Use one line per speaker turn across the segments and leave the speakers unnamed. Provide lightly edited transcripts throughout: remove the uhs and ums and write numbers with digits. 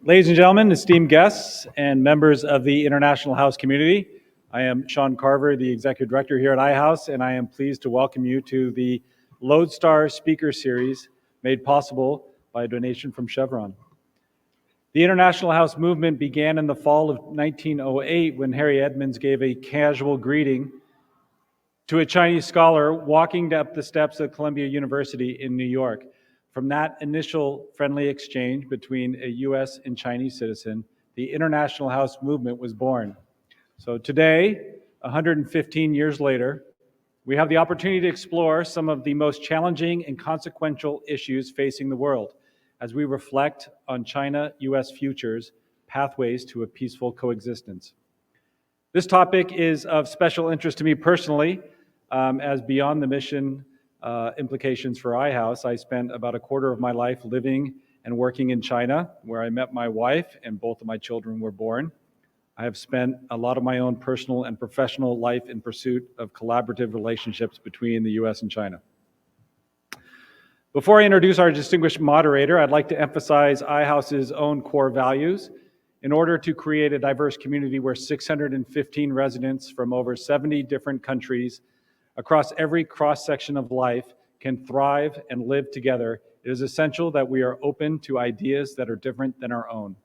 Ladies and gentlemen, esteemed guests and members of the International House community, I am Sean Carver, the Executive Director here at iHouse, and I am pleased to welcome you to the Lodestar Speaker Series made possible by a donation from Chevron. The International House movement began in the fall of 1908 when Harry Edmonds gave a casual greeting to a Chinese scholar walking up the steps of Columbia University in New York. From that initial friendly exchange between a U.S. and Chinese citizen, the International House movement was born. So today, 115 years later, we have the opportunity to explore some of the most challenging and consequential issues facing the world as we reflect on China-U.S. futures, pathways to a peaceful coexistence. This topic is of special interest to me personally, as beyond the mission implications for iHouse, I spent about a quarter of my life living and working in China, where I met my wife and both of my children were born. I have spent a lot of my own personal and professional life in pursuit of collaborative relationships between the U.S. and China. Before I introduce our distinguished moderator, I'd like to emphasize iHouse's own core values in order to create a diverse community where 615 residents from over 70 different countries across every cross-section of life can thrive and live together. It is essential that we are open to ideas that are different than our own.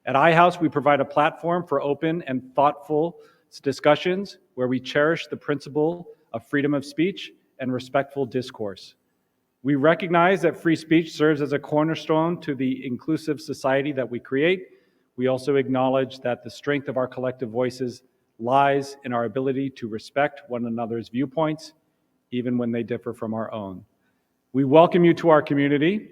At iHouse, we provide a platform for open and thoughtful discussions where we cherish the principle of freedom of speech and respectful discourse. We recognize that free speech serves as a cornerstone to the inclusive society that we create. We also acknowledge that the strength of our collective voices lies in our ability to respect one another's viewpoints, even when they differ from our own. We welcome you to our community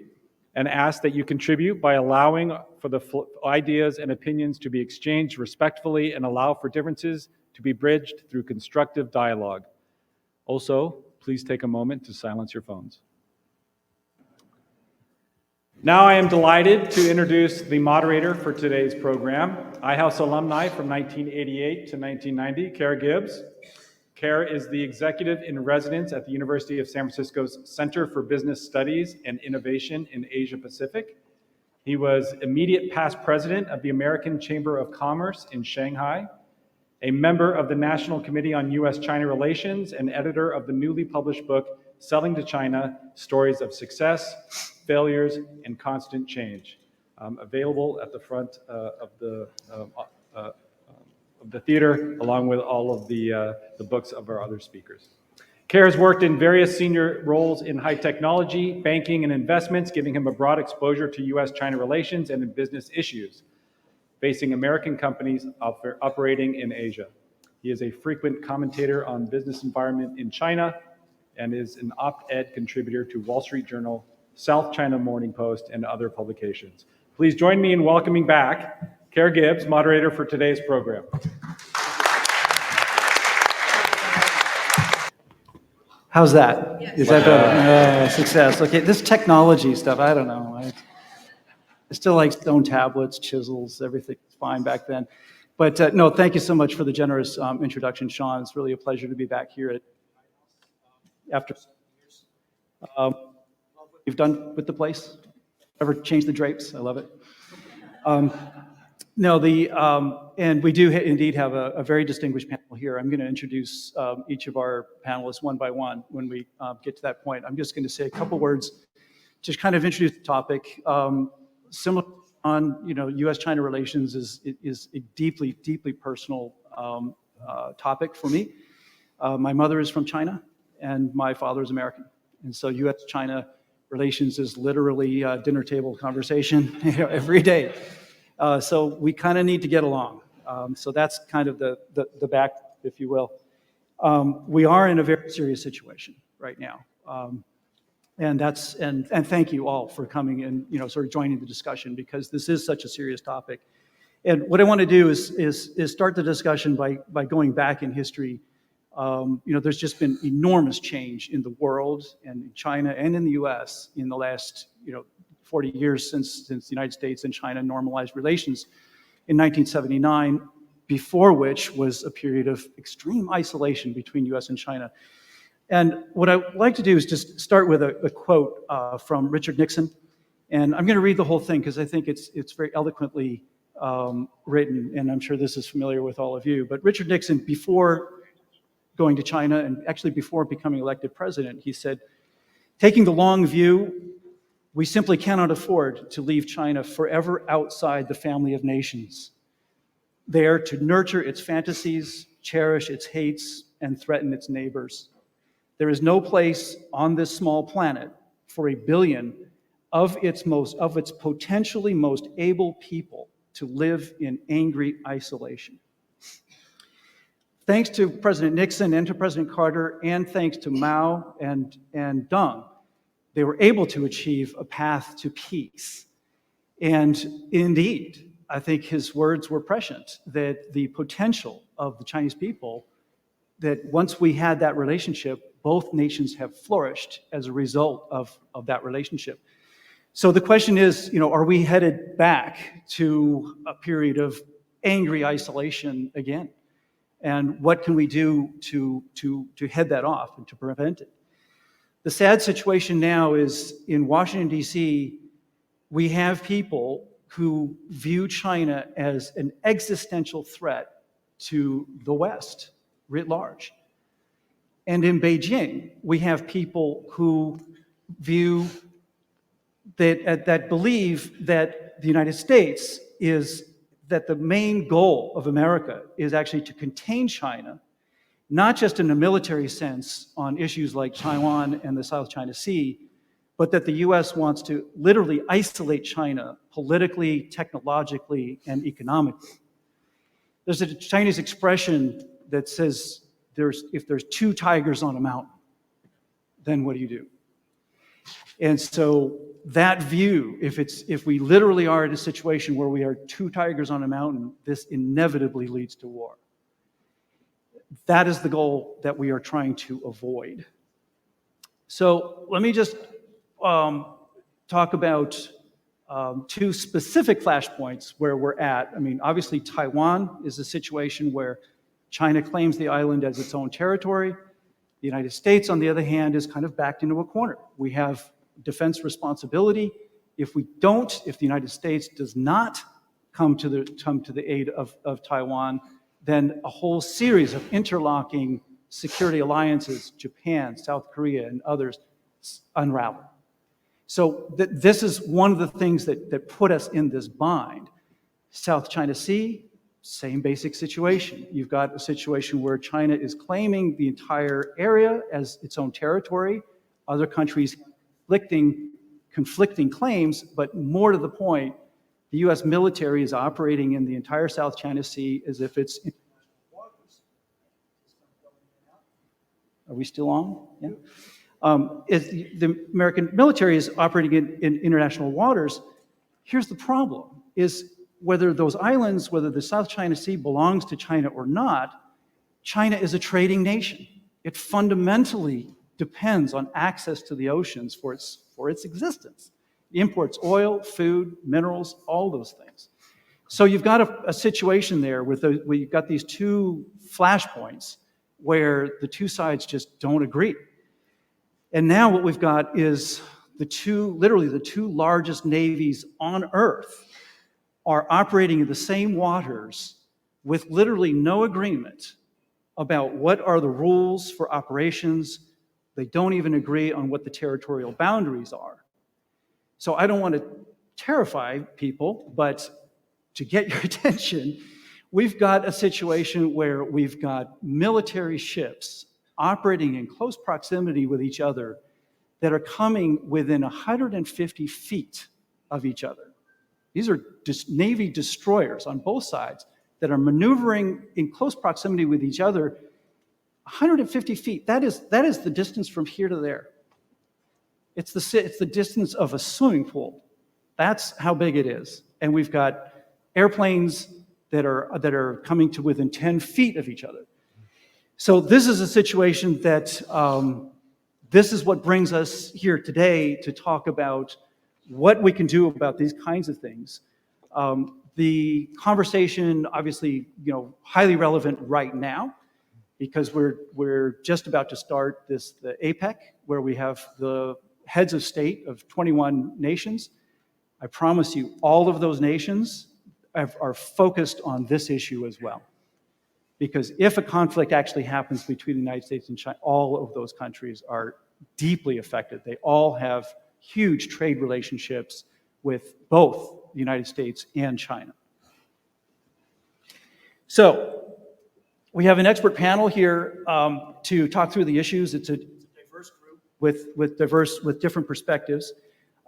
and ask that you contribute by allowing for the ideas and opinions to be exchanged respectfully and allow for differences to be bridged through constructive dialogue. Also, please take a moment to silence your phones. Now I am delighted to introduce the moderator for today's program, iHouse alumni from 1988 to 1990, Ker Gibbs. Ker is the executive in residence at the University of San Francisco's Center for Business Studies and Innovation in Asia Pacific. He was immediate past president of the American Chamber of Commerce in Shanghai, a member of the National Committee on U.S.-China Relations, and editor of the newly published book, Selling to China, Stories of Success, Failures, and Constant Change, available at the front of the theater, along with all of the books of our other speakers. Ker has worked in various senior roles in high technology, banking, and investments, giving him a broad exposure to U.S.-China relations and in business issues facing American companies operating in Asia. He is a frequent commentator on business environment in China and is an op-ed contributor to Wall Street Journal, South China Morning Post, and other publications. Please join me in welcoming back Ker Gibbs, moderator for today's program.
How's that? Yes. Is that better? Success. Okay, this technology stuff, I don't know. I still like stone tablets, chisels, everything was fine back then. But no, thank you so much for the generous introduction, Sean. It's really a pleasure to be back here after years. What you've done with the place? Ever changed the drapes? I love it. And we do indeed have a very distinguished panel here. I'm going to introduce each of our panelists one by one when we get to that point. I'm just going to say a couple words to kind of introduce the topic. Similar on U.S.-China relations is a deeply, deeply personal topic for me. My mother is from China, and my father is American, and so U.S.-China relations is literally a dinner table conversation every day. So we kind of need to get along. So that's kind of the back, if you will. We are in a very serious situation right now. And thank you all for coming and sort of joining the discussion, because this is such a serious topic. And what I want to do is start the discussion by going back in history. There's just been enormous change in the world and in China and in the U.S. in the last 40 years since the United States and China normalized relations in 1979, before which was a period of extreme isolation between U.S. and China. And what I would like to do is just start with a quote from Richard Nixon. And I'm going to read the whole thing because I think it's very eloquently written, and I'm sure this is familiar with all of you. But Richard Nixon, before going to China, and actually before becoming elected president, he said, "Taking the long view, we simply cannot afford to leave China forever outside the family of nations, there to nurture its fantasies, cherish its hates, and threaten its neighbors. There is no place on this small planet for 1 billion of its potentially most able people to live in angry isolation." Thanks to President Nixon and to President Carter, and thanks to Mao and Deng, they were able to achieve a path to peace. And indeed, I think his words were prescient, that the potential of the Chinese people, that once we had that relationship, both nations have flourished as a result of that relationship. So the question is, are we headed back to a period of angry isolation again? And what can we do to head that off and to prevent it? The sad situation now is in Washington, D.C., we have people who view China as an existential threat to the West writ large. And in Beijing, we have people who view that believe that the United States that the main goal of America is actually to contain China, not just in a military sense on issues like Taiwan and the South China Sea, but that the U.S. wants to literally isolate China politically, technologically, and economically. There's a Chinese expression that says, if there's 2 tigers on a mountain, then what do you do? And so that view, if we literally are in a situation where we are 2 tigers on a mountain, this inevitably leads to war. That is the goal that we are trying to avoid. So let me just talk about 2 specific flashpoints where we're at. I mean, obviously Taiwan is a situation where China claims the island as its own territory. The United States, on the other hand, is kind of backed into a corner. We have defense responsibility. If the United States does not come to the aid of Taiwan, then a whole series of interlocking security alliances, Japan, South Korea, and others, unravel. So this is one of the things that put us in this bind. South China Sea, same basic situation. You've got a situation where China is claiming the entire area as its own territory. Other countries conflicting claims, but more to the point, the U.S. military is operating in the entire South China Sea as if it's international waters. Are we still on? Yeah. The American military is operating in international waters. Here's the problem, is whether those islands, whether the South China Sea belongs to China or not, China is a trading nation. It fundamentally depends on access to the oceans for its existence. It imports oil, food, minerals, all those things. So you've got a situation there where you've got these 2 flashpoints where the 2 sides just don't agree. And now what we've got is literally the 2 largest navies on Earth are operating in the same waters with literally no agreement about what are the rules for operations. They don't even agree on what the territorial boundaries are. So I don't want to terrify people, but to get your attention, we've got a situation where we've got military ships operating in close proximity with each other that are coming within 150 feet of each other. These are Navy destroyers on both sides that are maneuvering in close proximity with each other. 150 feet, that is the distance from here to there. It's the distance of a swimming pool. That's how big it is. And we've got airplanes that are coming to within 10 feet of each other. So this is a situation that this is what brings us here today to talk about what we can do about these kinds of things. The conversation, obviously, highly relevant right now, because we're just about to start the APEC, where we have the heads of state of 21 nations I promise you, all of those nations are focused on this issue as well. Because if a conflict actually happens between the United States and China, all of those countries are deeply affected. They all have huge trade relationships with both the United States and China. So we have an expert panel here to talk through the issues. It's a diverse group with different perspectives.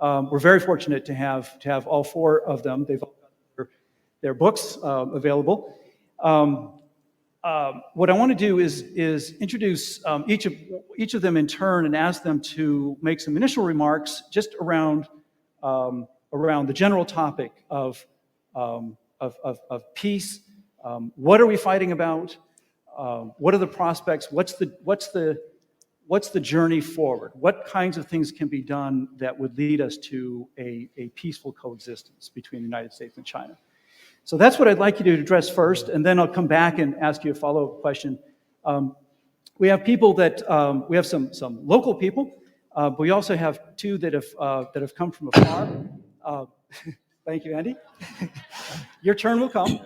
We're very fortunate to have all four of them. They've all got their books available. What I want to do is introduce each of them in turn and ask them to make some initial remarks just around the general topic of peace. What are we fighting about? What are the prospects? What's the journey forward? What kinds of things can be done that would lead us to a peaceful coexistence between the United States and China? So that's what I'd like you to address first, and then I'll come back and ask you a follow-up question. We have people we have some local people, but we also have two that have come from afar. Thank you, Andy. Your turn will come.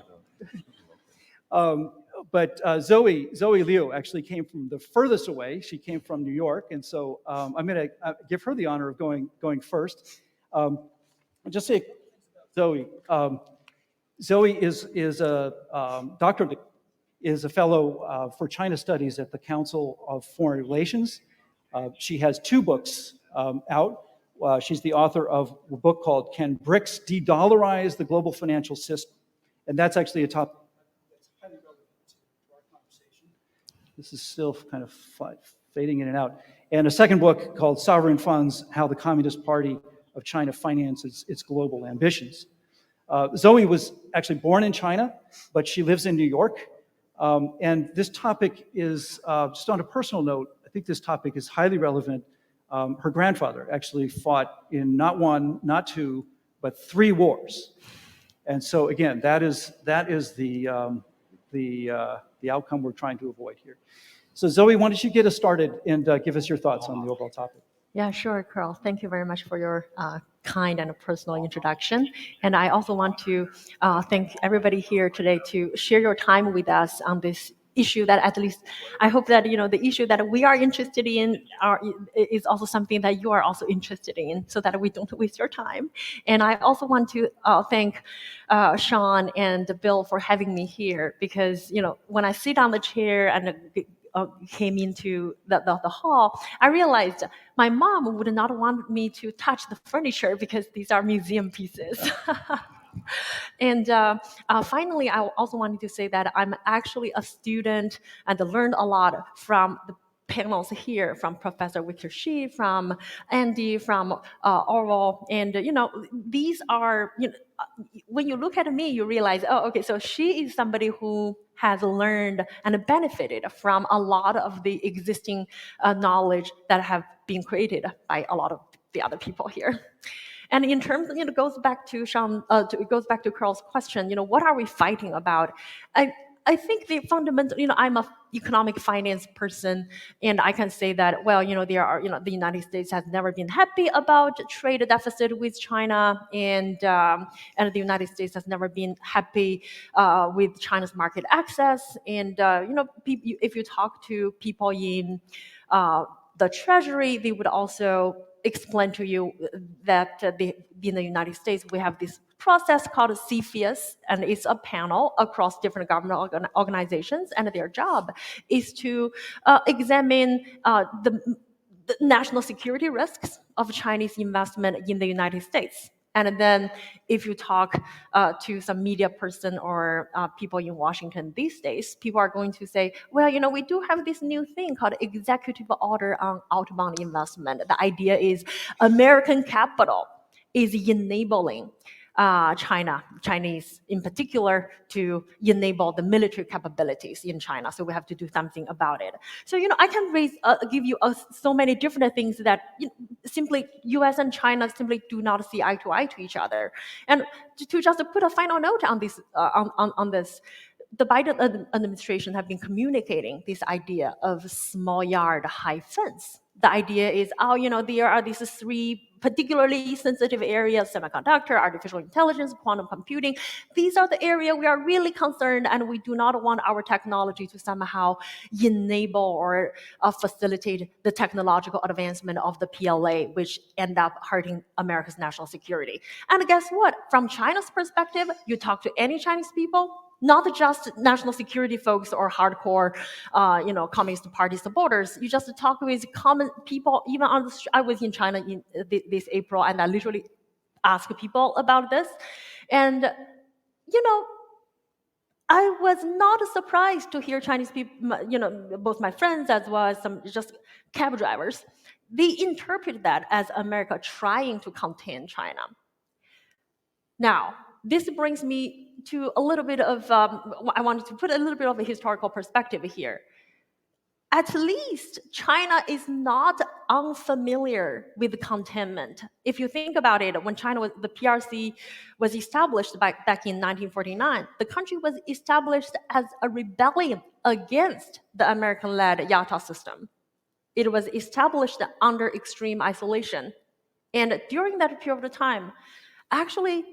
But Zoe Liu actually came from the furthest away. She came from New York, and so I'm going to give her the honor of going first. I'll just say, Zoe. Zoe is a doctor, is a fellow for China Studies at the Council of Foreign Relations. She has two books out. She's the author of a book called "Can BRICS De-Dollarize the Global Financial System?" And that's actually a topic that's highly relevant to our conversation. This is still kind of fading in and out. And a second book called "Sovereign Funds: How the Communist Party of China Finances Its Global Ambitions." Zoe was actually born in China, but she lives in New York. And this topic is, just on a personal note, I think this topic is highly relevant. Her grandfather actually fought in not one, not two, but 3 wars. And so again, that is the outcome we're trying to avoid here. So Zoe, why don't you get us started and give us your thoughts on the overall topic?
Yeah, sure, Carl. Thank you very much for your kind and personal introduction. And I also want to thank everybody here today to share your time with us on this issue that at least I hope that the issue that we are interested in is also something that you are also interested in, so that we don't waste your time. And I also want to thank Sean and Bill for having me here, because when I sit on the chair and came into the hall, I realized my mom would not want me to touch the furniture because these are museum pieces. And finally, I also wanted to say that I'm actually a student and learned a lot from the panels here, from Professor Shih, from Andy, from Orville, and these are when you look at me, you realize, oh, okay, so she is somebody who has learned and benefited from a lot of the existing knowledge that have been created by a lot of the other people here. And in terms, it goes back to Sean. It goes back to Carl's question. What are we fighting about? I think the fundamental. I'm a economic finance person, and I can say that. Well, there are. The United States has never been happy about trade deficit with China, and the United States has never been happy with China's market access. And if you talk to people in the Treasury, they would also explain to you that in the United States, we have this process called CFIUS, and it's a panel across different government organizations, and their job is to examine the national security risks of Chinese investment in the United States. And then if you talk to some media person or people in Washington these days, people are going to say, well, we do have this new thing called executive order on outbound investment. The idea is American capital is enabling Chinese in particular, to enable the military capabilities in China. So we have to do something about it. So, I can give you so many different things that simply U.S. and China simply do not see eye to eye to each other. And to just put a final note on this, on this, the Biden administration have been communicating this idea of small yard, high fence. the idea is, oh, there are these three particularly sensitive areas: semiconductor, artificial intelligence, quantum computing. These are the areas we are really concerned, and we do not want our technology to somehow enable or facilitate the technological advancement of the PLA, which end up hurting America's national security. And guess what? From China's perspective, you talk to any Chinese people, not just national security folks or hardcore, Communist Party supporters. You just talk with common people, even on the street. I was in China in this April, and I literally asked people about this. And, I was not surprised to hear Chinese people, both my friends as well as some just cab drivers, they interpret that as America trying to contain China. Now, this brings me to a little bit of, I wanted to put a little bit of a historical perspective here. At least China is not unfamiliar with containment. If you think about it, when the PRC was established back in 1949, the country was established as a rebellion against the American-led Yatta system. It was established under extreme isolation. And during that period of time, actually,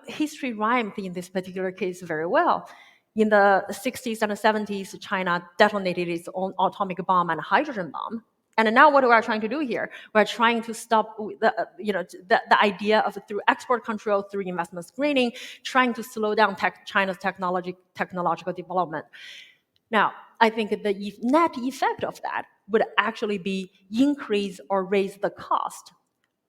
history rhymed in this particular case very well. In the 60s and the 70s, China detonated its own atomic bomb and hydrogen bomb. And now what we are trying to do here, we're trying to stop the idea of through export control, through investment screening, trying to slow down China's technological development. Now, I think the net effect of that would actually be increase or raise the cost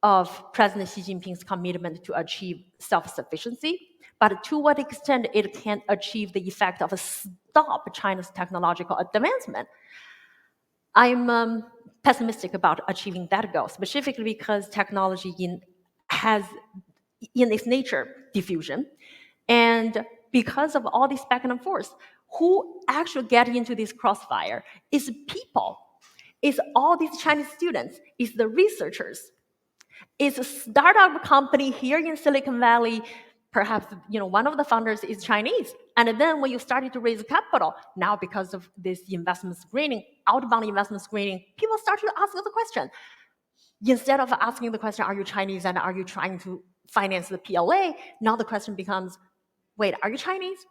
of President Xi Jinping's commitment to achieve self-sufficiency, but to what extent it can achieve the effect of stop China's technological advancement. I'm pessimistic about achieving that goal, specifically because technology has in its nature diffusion, and because of all this back and forth, who actually get into this crossfire is people, is all these Chinese students, is the researchers. It's a startup company here in Silicon Valley. Perhaps one of the founders is Chinese, and then when you started to raise capital, now because of this investment screening, outbound investment screening, people start to ask the question. Instead of asking the question, "Are you Chinese and are you trying to finance the PLA?" Now the question becomes, "Wait, are you Chinese?"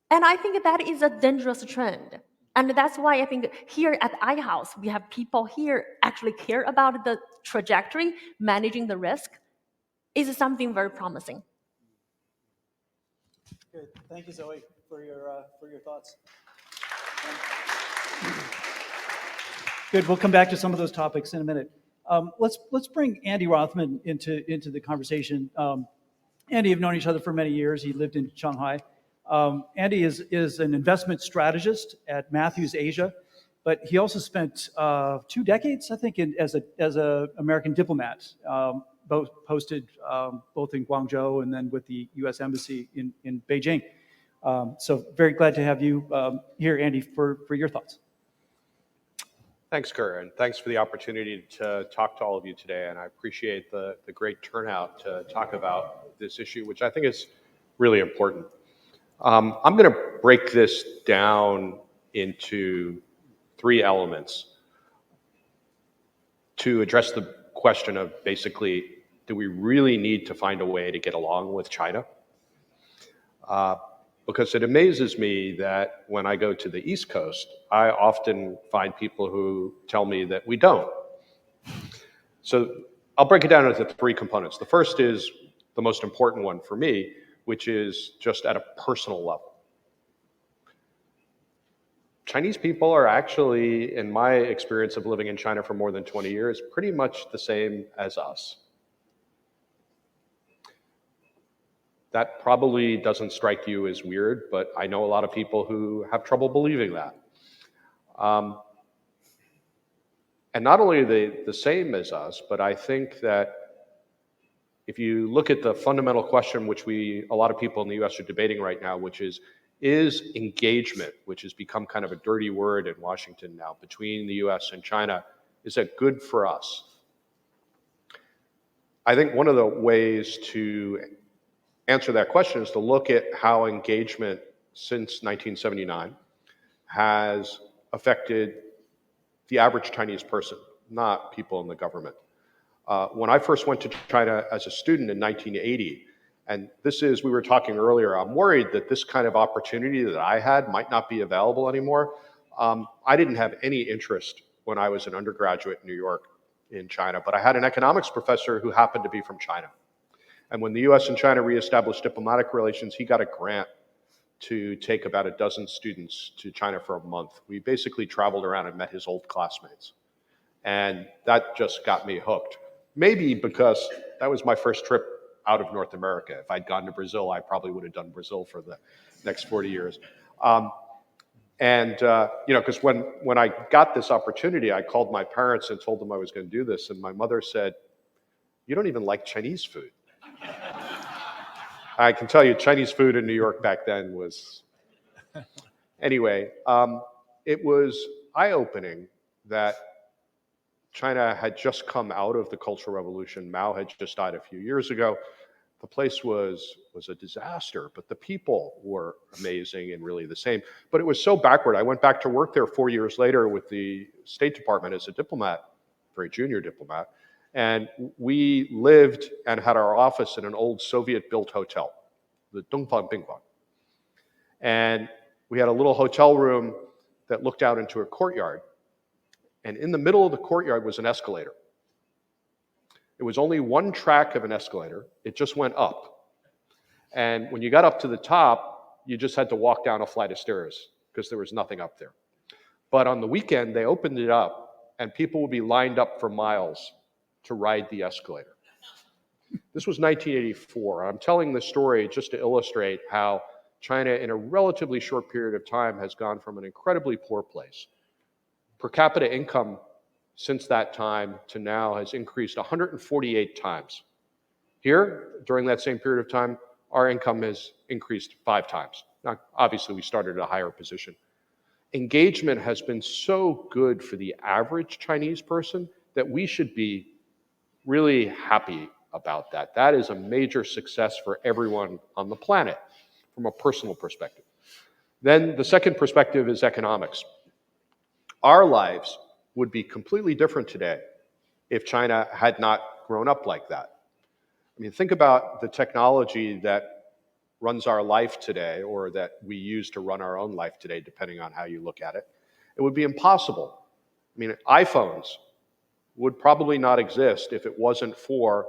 And I think that is a dangerous trend. And that's why I think here at iHouse, we have people here actually care about the trajectory, managing the risk is something very promising.
Good. Thank you, Zoe, for your thoughts. Good. We'll come back to some of those topics in a minute. Let's bring Andy Rothman into the conversation. Andy, have known each other for many years. He lived in Shanghai. Andy is an investment strategist at Matthews Asia, but he also spent 2 decades, I think, as a American diplomat, both posted both in Guangzhou and then with the U.S. Embassy in Beijing. So very glad to have you here, Andy, for your thoughts.
Thanks, Ker, and thanks for the opportunity to talk to all of you today. And I appreciate the great turnout to talk about this issue, which I think is really important. I'm going to break this down into 3 elements to address the question of basically, do we really need to find a way to get along with China? Because it amazes me that when I go to the East Coast, I often find people who tell me that we don't. So I'll break it down into 3 components. The first is the most important one for me, which is just at a personal level. Chinese people are actually, in my experience of living in China for more than 20 years, pretty much the same as us. That probably doesn't strike you as weird, but I know a lot of people who have trouble believing that. And not only are they the same as us, but I think that if you look at the fundamental question which a lot of people in the US are debating right now, which is engagement, which has become kind of a dirty word in Washington now, between the US and China, is that good for us? I think one of the ways to answer that question is to look at how engagement since 1979 has affected the average Chinese person, not people in the government. When I first went to China as a student in 1980, and this is, we were talking earlier, I'm worried that this kind of opportunity that I had might not be available anymore. I didn't have any interest when I was an undergraduate in New York in China, but I had an economics professor who happened to be from China. And when the US and China reestablished diplomatic relations, he got a grant to take about a dozen students to China for a month. We basically traveled around and met his old classmates. And that just got me hooked. Maybe because that was my first trip out of North America. If I'd gone to Brazil, I probably would have done Brazil for the next 40 years. Because when I got this opportunity, I called my parents and told them I was going to do this. And my mother said, "You don't even like Chinese food." I can tell you, Chinese food in New York back then was... Anyway, it was eye-opening that China had just come out of the Cultural Revolution. Mao had just died a few years ago. The place was a disaster, but the people were amazing and really the same. But it was so backward. I went back to work there 4 years later with the State Department as a diplomat, very junior diplomat. And we lived and had our office in an old Soviet-built hotel, the Dongfang Bingguan. And we had a little hotel room that looked out into a courtyard. And in the middle of the courtyard was an escalator. It was only one track of an escalator. It just went up. And when you got up to the top, you just had to walk down a flight of stairs because there was nothing up there. But on the weekend, they opened it up, and people would be lined up for miles to ride the escalator. This was 1984. I'm telling this story just to illustrate how China, in a relatively short period of time, has gone from an incredibly poor place. Per capita income since that time to now has increased 148 times. Here, during that same period of time, our income has increased 5 times. Now, obviously, we started at a higher position. Engagement has been so good for the average Chinese person that we should be really happy about that. That is a major success for everyone on the planet from a personal perspective. Then the second perspective is economics. Our lives would be completely different today if China had not grown up like that. I mean, think about the technology that runs our life today, or that we use to run our own life today, depending on how you look at it. It would be impossible. I mean, iPhones would probably not exist if it wasn't for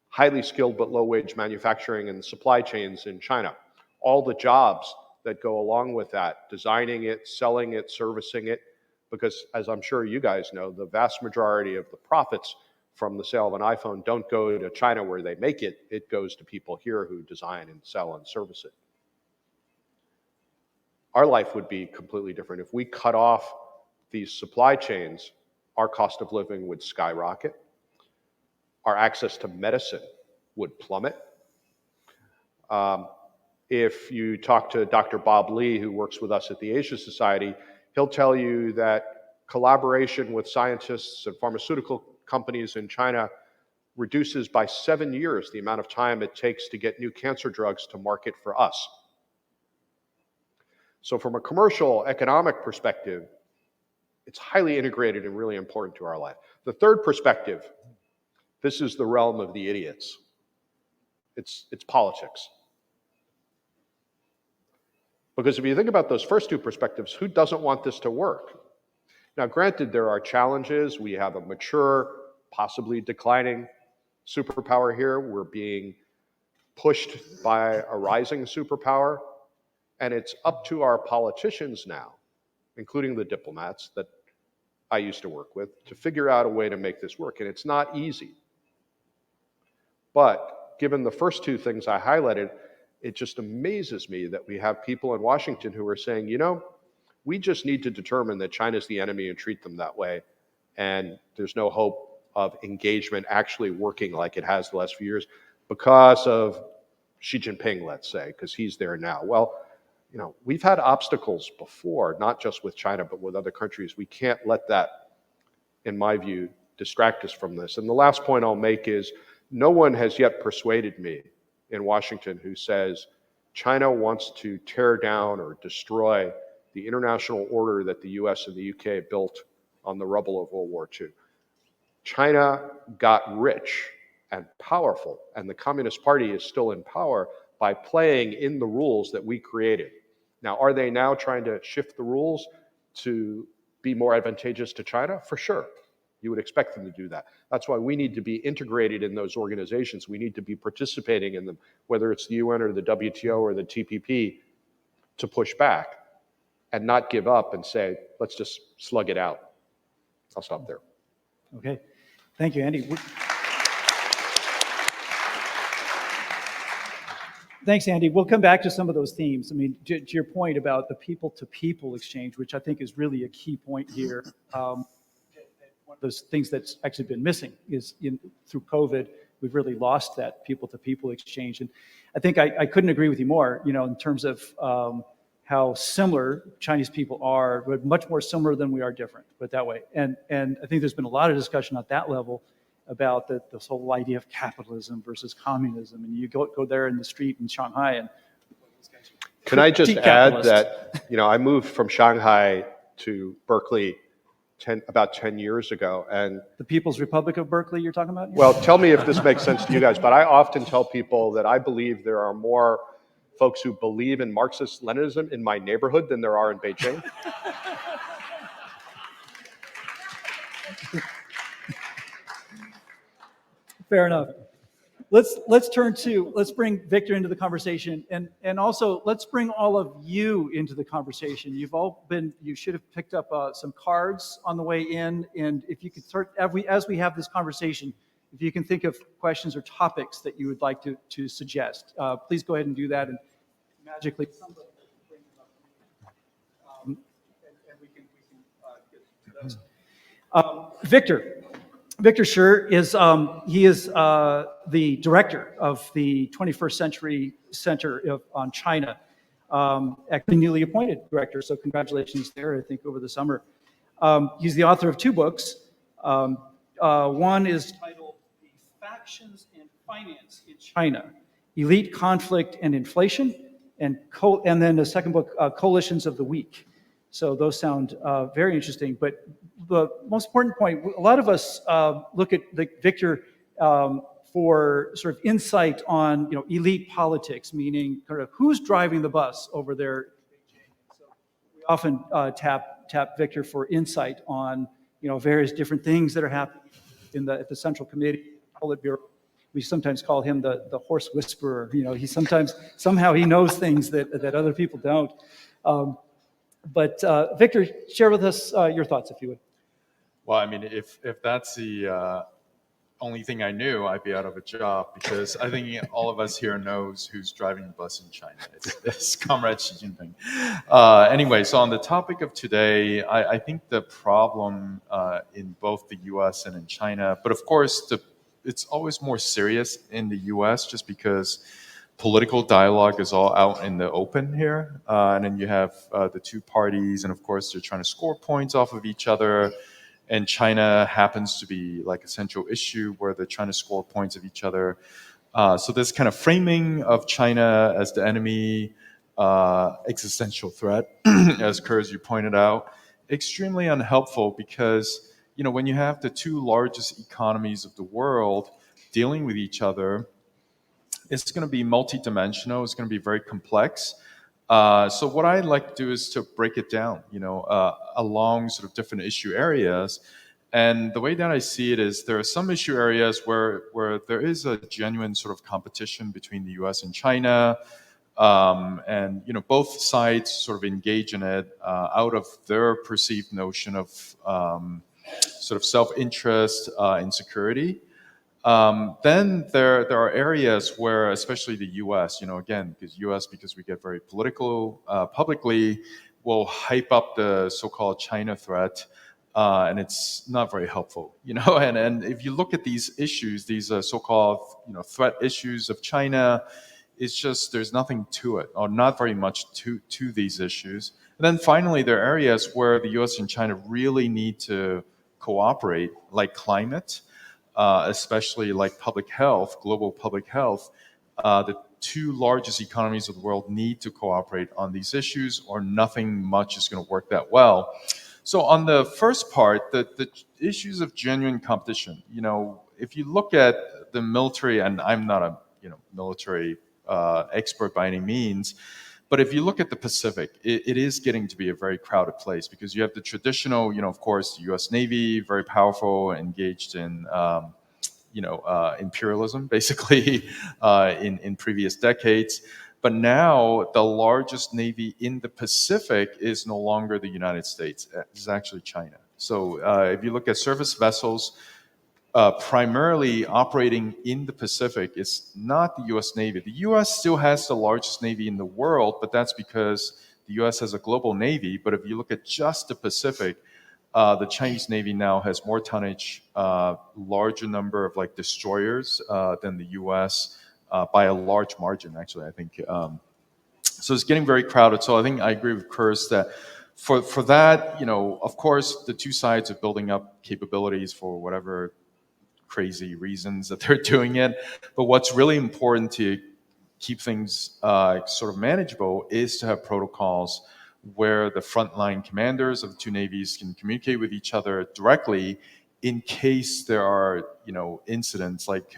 highly skilled but low-wage manufacturing and supply chains in China. All the jobs that go along with that, designing it, selling it, servicing it, because as I'm sure you guys know, the vast majority of the profits from the sale of an iPhone don't go to China where they make it. It goes to people here who design and sell and service it. Our life would be completely different. If we cut off these supply chains, our cost of living would skyrocket. Our access to medicine would plummet. If you talk to Dr. Bob Lee, who works with us at the Asia Society, he'll tell you that collaboration with scientists and pharmaceutical companies in China reduces by 7 years the amount of time it takes to get new cancer drugs to market for us. So from a commercial economic perspective, it's highly integrated and really important to our life. The third perspective, this is the realm of the idiots. It's politics. Because if you think about those first two perspectives, who doesn't want this to work? Now, granted, there are challenges. We have a mature, possibly declining superpower here. We're being pushed by a rising superpower. And it's up to our politicians now, including the diplomats that I used to work with, to figure out a way to make this work. And it's not easy. But given the first two things I highlighted, it just amazes me that we have people in Washington who are saying, you know, we just need to determine that China's the enemy and treat them that way. And there's no hope of engagement actually working like it has the last few years because of Xi Jinping, let's say, because he's there now. Well, you know, we've had obstacles before, not just with China, but with other countries. We can't let that, in my view, distract us from this. And the last point I'll make is no one has yet persuaded me in Washington who says China wants to tear down or destroy the international order that the US and the UK built on the rubble of World War II. China got rich and powerful, and the Communist Party is still in power by playing in the rules that we created. Now, are they now trying to shift the rules to be more advantageous to China? For sure. You would expect them to do that. That's why we need to be integrated in those organizations. We need to be participating in them, whether it's the UN or the WTO or the TPP, to push back and not give up and say, let's just slug it out. I'll stop there.
Okay. Thank you, Andy. Thanks, Andy. We'll come back to some of those themes. I mean, to your point about the people-to-people exchange, which I think is really a key point here. One of those things that's actually been missing is through COVID, we've really lost that people-to-people exchange. And I think I couldn't agree with you more, in terms of how similar Chinese people are, but much more similar than we are different, put it that way. And I think there's been a lot of discussion at that level about this whole idea of capitalism versus communism. And you go there in the street in Shanghai and...
Can I just add that, I moved from Shanghai to Berkeley about 10 years ago. And
the People's Republic of Berkeley you're talking about?
Well, tell me if this makes sense to you guys, but I often tell people that I believe there are more folks who believe in Marxist-Leninism in my neighborhood than there are in Beijing.
Fair enough. Let's bring Victor into the conversation, and also let's bring all of you into the conversation. You should have picked up some cards on the way in, and if you could start, as we have this conversation, if you can think of questions or topics that you would like to suggest, please go ahead and do that, and magically somebody will bring them up. And we can get to those. Victor Shih is the director of the 21st Century Center on China, actually newly appointed director, so congratulations there, I think, over the summer. He's the author of 2 books. One is titled The Factions and Finance in China, Elite Conflict and Inflation, and then the second book, Coalitions of the Weak. So those sound very interesting, but the most important point, a lot of us look at Victor for sort of insight on elite politics, meaning kind of who's driving the bus over there in Beijing. So we often tap Victor for insight on various different things that are happening at the Central Committee, Politburo. We sometimes call him the horse whisperer. He somehow he knows things that other people don't. But Victor, share with us your thoughts, if you would.
Well, I mean, if that's the only thing I knew, I'd be out of a job, because I think all of us here knows who's driving the bus in China. It's Comrade Xi Jinping. Anyway, so on the topic of today, I think the problem in both the U.S. and in China, but of course, it's always more serious in the U.S. just because political dialogue is all out in the open here. And then you have the 2 parties, and of course, they're trying to score points off of each other. And China happens to be like a central issue where they're trying to score points of each other. So this kind of framing of China as the enemy, existential threat, as Ker, as you pointed out, extremely unhelpful, because when you have the 2 largest economies of the world dealing with each other, it's going to be multidimensional. It's going to be very complex. So what I like to do is to break it down, along sort of different issue areas. And the way that I see it is there are some issue areas where there is a genuine sort of competition between the U.S. and China. And both sides sort of engage in it out of their perceived notion of sort of self-interest in security. Then there are areas where, especially the U.S., again, because we get very political publicly, will hype up the so-called China threat, and it's not very helpful, And if you look at these issues, these so-called threat issues of China, it's just there's nothing to it, or not very much to these issues. And then finally, there are areas where the U.S. and China really need to cooperate, like climate. Especially like public health, global public health, the 2 largest economies of the world need to cooperate on these issues, or nothing much is going to work that well. So on the first part, the issues of genuine competition, if you look at the military, and I'm not a military expert by any means, but if you look at the Pacific, it is getting to be a very crowded place because you have the traditional, of course, the U.S. Navy, very powerful, engaged in imperialism, basically, in previous decades. But now the largest navy in the Pacific is no longer the United States. It's actually China. So if you look at surface vessels, primarily operating in the Pacific, it's not the U.S. Navy. The U.S. still has the largest navy in the world, but that's because the U.S. has a global navy. But if you look at just the Pacific, the Chinese Navy now has more tonnage, larger number of destroyers than the U.S. By a large margin, actually, I think. So it's getting very crowded. So I think I agree with Kurs that for that, of course, the two sides are building up capabilities for whatever crazy reasons that they're doing it. But what's really important to keep things sort of manageable is to have protocols where the frontline commanders of the two navies can communicate with each other directly in case there are, incidents like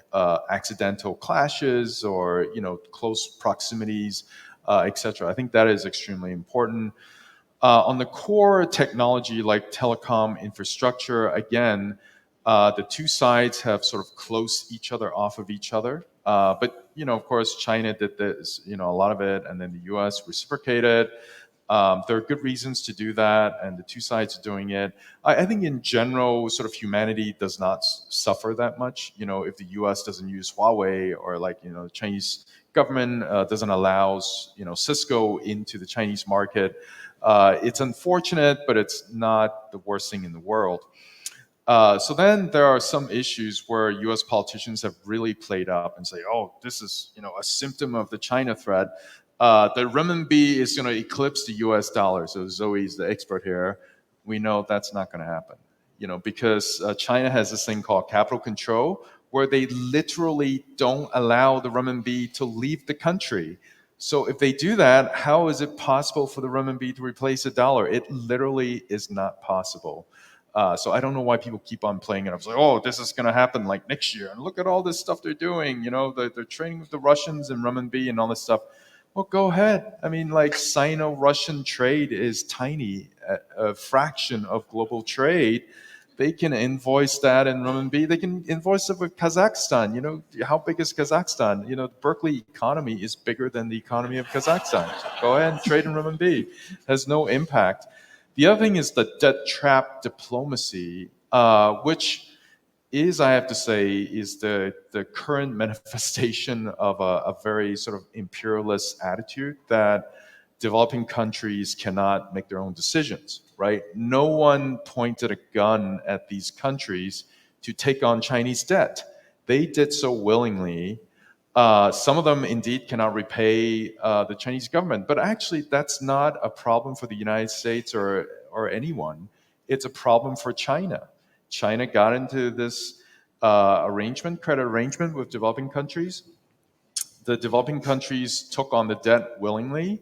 accidental clashes or, close proximities, etc. I think that is extremely important. On the core technology like telecom infrastructure, again, the two sides have sort of closed each other off of each other. But, of course, China did this, a lot of it, and then the U.S. reciprocated. There are good reasons to do that, and the two sides are doing it. I think in general, sort of humanity does not suffer that much. If the U.S. doesn't use Huawei or the Chinese government doesn't allow Cisco into the Chinese market, it's unfortunate, but it's not the worst thing in the world. So then there are some issues where U.S. politicians have really played up and say, oh, this is a symptom of the China threat. The renminbi is going to eclipse the U.S. dollar. So Zoe is the expert here. We know that's not going to happen, because China has this thing called capital control, where they literally don't allow the renminbi to leave the country. So if they do that, how is it possible for the renminbi to replace the dollar? It literally is not possible. So I don't know why people keep on playing it. I was like, oh, this is going to happen next year. And look at all this stuff they're doing. They're training with the Russians and renminbi and all this stuff. Well, go ahead. I mean, Sino-Russian trade is tiny, a fraction of global trade. They can invoice that in renminbi. They can invoice it with Kazakhstan. How big is Kazakhstan? The Berkeley economy is bigger than the economy of Kazakhstan. So go ahead and trade in renminbi. Has no impact. The other thing is the debt trap diplomacy, which is, I have to say, is the current manifestation of a very sort of imperialist attitude that developing countries cannot make their own decisions, right? No one pointed a gun at these countries to take on Chinese debt. They did so willingly. Some of them indeed cannot repay the Chinese government, but actually that's not a problem for the United States or anyone. It's a problem for China. China got into this credit arrangement with developing countries. The developing countries took on the debt willingly,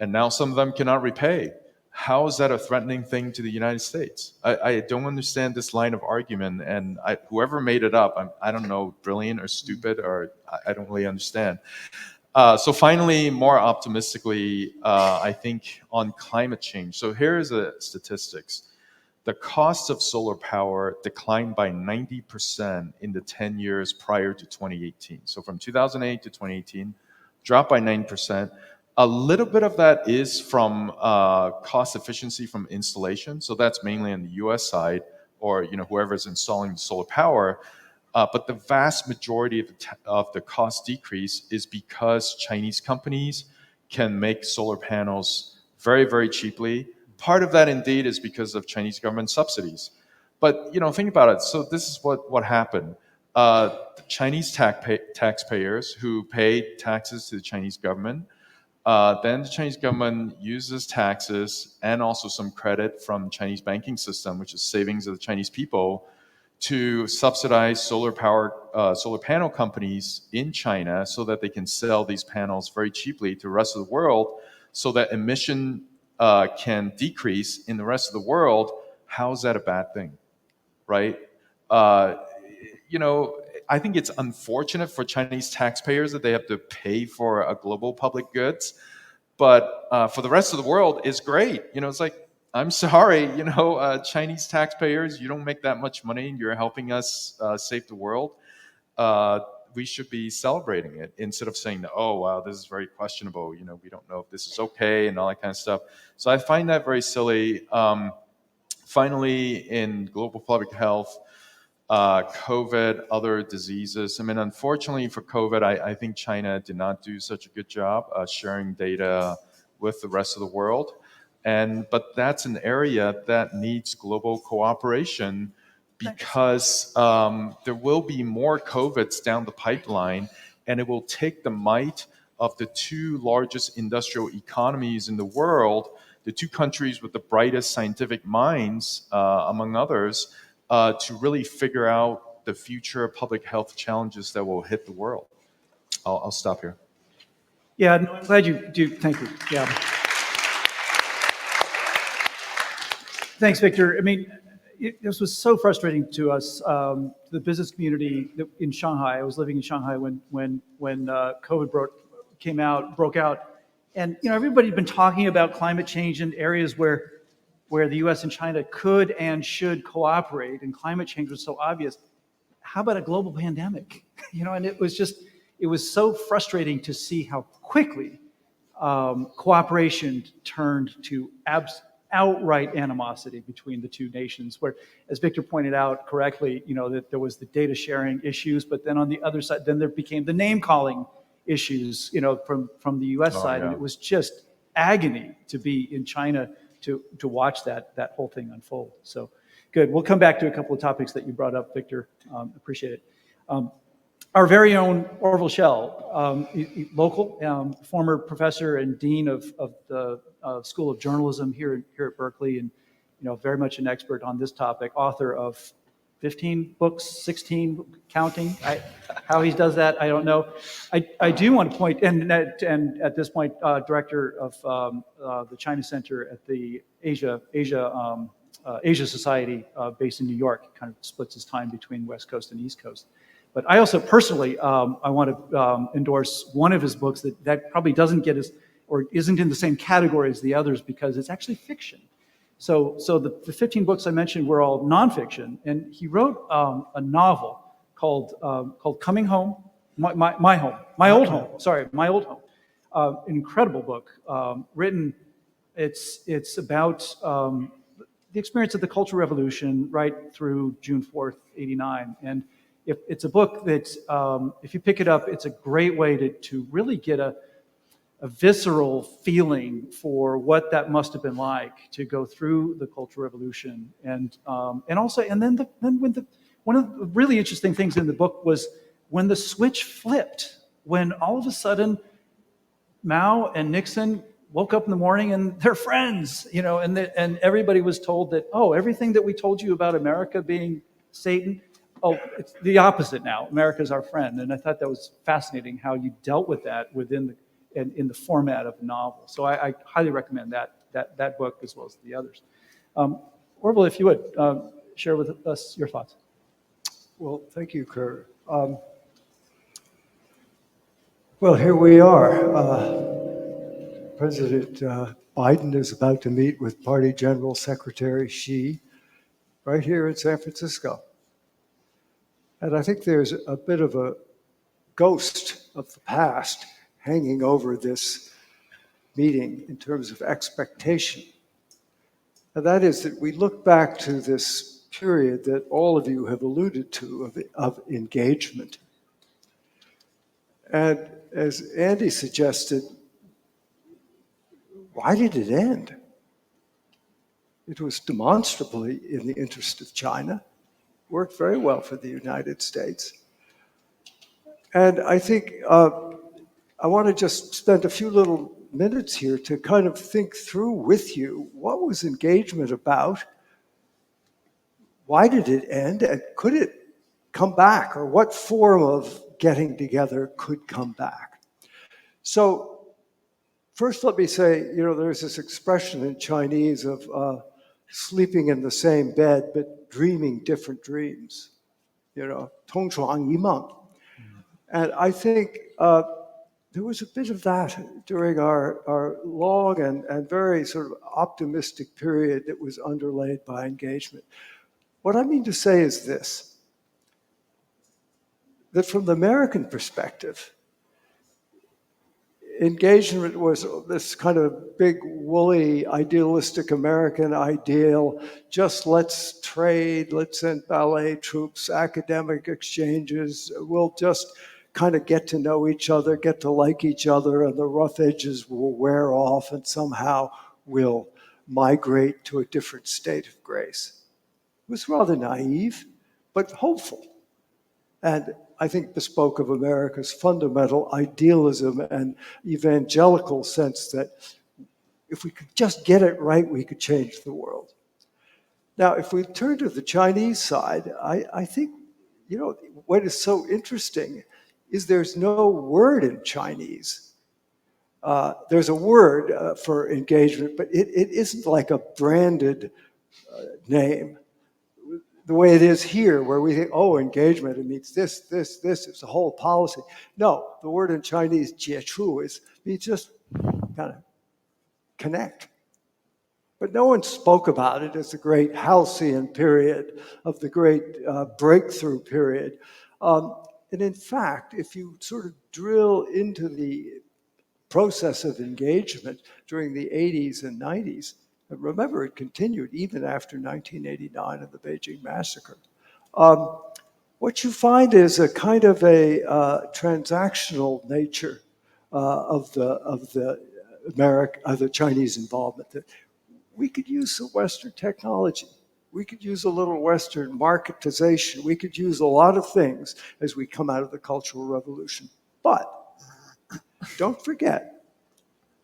and now some of them cannot repay. How is that a threatening thing to the United States? I don't understand this line of argument, and whoever made it up, I don't know, brilliant or stupid, or I don't really understand. So finally, more optimistically, I think on climate change. So here is the statistics. The cost of solar power declined by 90% in the 10 years prior to 2018. So from 2008 to 2018, dropped by 9%. A little bit of that is from cost efficiency from installation. So that's mainly on the US side, or whoever's installing the solar power. But the vast majority of the cost decrease is because Chinese companies can make solar panels very, very cheaply. Part of that indeed is because of Chinese government subsidies. But think about it. So this is what happened. The Chinese taxpayers who paid taxes to the Chinese government, then the Chinese government uses taxes and also some credit from Chinese banking system, which is savings of the Chinese people, to subsidize solar panel companies in China so that they can sell these panels very cheaply to the rest of the world, so that emission can decrease in the rest of the world, how's that a bad thing, right? You know, I think it's unfortunate for Chinese taxpayers that they have to pay for a global public goods, but for the rest of the world, it's great. You know, it's like, I'm sorry, you know, Chinese taxpayers, you don't make that much money, and you're helping us save the world. We should be celebrating it instead of saying, oh, wow, this is very questionable. You know, we don't know if this is okay and all that kind of stuff. So I find that very silly. Finally, in global public health, COVID, other diseases. I mean, unfortunately for COVID, I think China did not do such a good job sharing data with the rest of the world. But that's an area that needs global cooperation, because there will be more COVIDs down the pipeline, and it will take the might of the two largest industrial economies in the world, the two countries with the brightest scientific minds, among others, to really figure out the future public health challenges that will hit the world. I'll stop here.
Yeah, no, I'm glad you do. Thank you. Yeah. Thanks, Victor. I mean, this was so frustrating to us, the business community in Shanghai. I was living in Shanghai when COVID broke out, and you know, everybody had been talking about climate change in areas where the U.S. and China could and should cooperate, and climate change was so obvious. How about a global pandemic? You know, and it was so frustrating to see how quickly cooperation turned to outright animosity between the two nations, where, as Victor pointed out correctly, you know, that there was the data sharing issues, but then on the other side, then there became the name calling issues, you know, from the U.S. side, and it was just agony to be in China to watch that whole thing unfold. So, good. We'll come back to a couple of topics that you brought up, Victor. Appreciate it. Our very own Orville Schell, local, former professor and dean of the School of Journalism here at Berkeley, and you know, very much an expert on this topic. Author of 15 books, 16 counting. How he does that, I don't know. I do want to point, and at this point, director of the China Center at the Asia Society, based in New York. Kind of splits his time between West Coast and East Coast. But I also personally, I want to endorse one of his books that probably doesn't get as, or isn't in the same category as the others, because it's actually fiction. So the 15 books I mentioned were all nonfiction, and he wrote a novel called Coming Home, My Old Home. An incredible book, written. It's about the experience of the Cultural Revolution right through June 4th, '89, and it's a book that, if you pick it up, it's a great way to really get a visceral feeling for what that must have been like to go through the Cultural Revolution, and then one of the really interesting things in the book was when the switch flipped, when all of a sudden Mao and Nixon woke up in the morning and they're friends, you know, and everybody was told that, oh, everything that we told you about America being Satan, oh, it's the opposite now. America's our friend. And I thought that was fascinating how you dealt with that in the format of a novel. So I highly recommend that book as well as the others. Orville, if you would share with us your thoughts.
Well, thank you, Ker. Well, here we are. President Biden is about to meet with Party General Secretary Shih right here in San Francisco. And I think there's a bit of a ghost of the past hanging over this meeting in terms of expectation. And that is that we look back to this period that all of you have alluded to of engagement. And as Andy suggested, why did it end? It was demonstrably in the interest of China, worked very well for the United States. And I think I want to just spend a few little minutes here to kind of think through with you, what was engagement about? Why did it end? And could it come back? Or what form of getting together could come back? So first let me say, you know, there's this expression in Chinese of sleeping in the same bed but dreaming different dreams. 同床异梦. And I think there was a bit of that during our long and very sort of optimistic period that was underlaid by engagement. What I mean to say is this, that from the American perspective, engagement was this kind of big, woolly, idealistic American ideal. Just let's trade, let's send ballet troops, academic exchanges. We'll just kind of get to know each other, get to like each other, and the rough edges will wear off, and somehow we'll migrate to a different state of grace. It was rather naive, but hopeful. And I think bespoke of America's fundamental idealism and evangelical sense that if we could just get it right, we could change the world. Now, if we turn to the Chinese side, I think, what is so interesting is there's no word in Chinese. There's a word for engagement, but it isn't like a branded name. The way it is here, where we think, oh, engagement, it means this, it's a whole policy. No, the word in Chinese, 接触, means just kind of connect. But no one spoke about it as the great halcyon period of the great breakthrough period. And in fact, if you sort of drill into the process of engagement during the 80s and 90s, remember, it continued even after 1989 and the Beijing massacre. What you find is a kind of a transactional nature of the Chinese involvement. That we could use some Western technology. We could use a little Western marketization. We could use a lot of things as we come out of the Cultural Revolution. But don't forget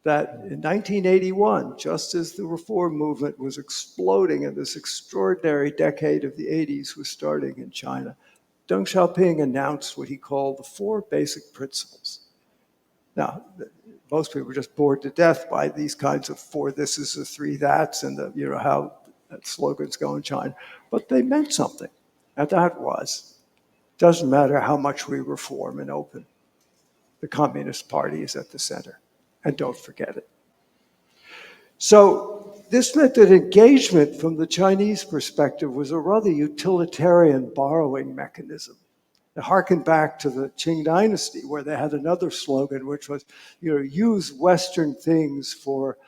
that in 1981, just as the reform movement was exploding and this extraordinary decade of the 80s was starting in China, Deng Xiaoping announced what he called the 4 basic principles. Now, most people were just bored to death by these kinds of 4 thises, the 3 that's, and how slogans go in China. But they meant something, and that was, doesn't matter how much we reform and open, the Communist Party is at the center. And don't forget it. So this meant that engagement from the Chinese perspective was a rather utilitarian borrowing mechanism. It harkened back to the Qing dynasty, where they had another slogan, which was, use Western things for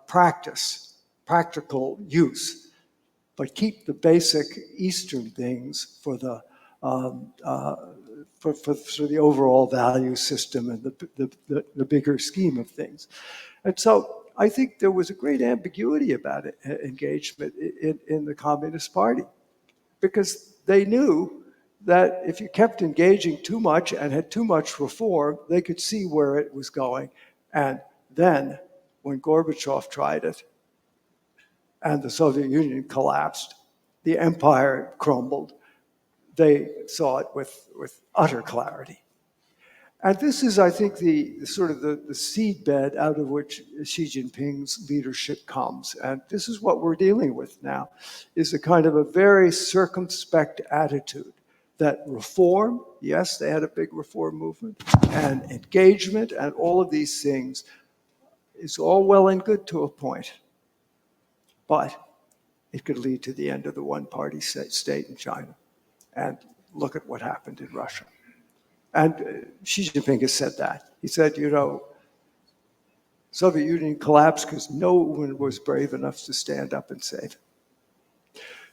practical use, but keep the basic Eastern things for the for the overall value system and the bigger scheme of things. And so I think there was a great ambiguity about engagement in the Communist Party, because they knew that if you kept engaging too much and had too much reform, they could see where it was going. And then when Gorbachev tried it and the Soviet Union collapsed, the empire crumbled, they saw it with utter clarity. And this is, I think, the seedbed out of which Xi Jinping's leadership comes. And this is what we're dealing with now, is a kind of a very circumspect attitude that reform, yes, they had a big reform movement, and engagement and all of these things is all well and good to a point. But it could lead to the end of the one-party state in China. And look at what happened in Russia. And Xi Jinping has said that. He said, Soviet Union collapsed because no one was brave enough to stand up and save it.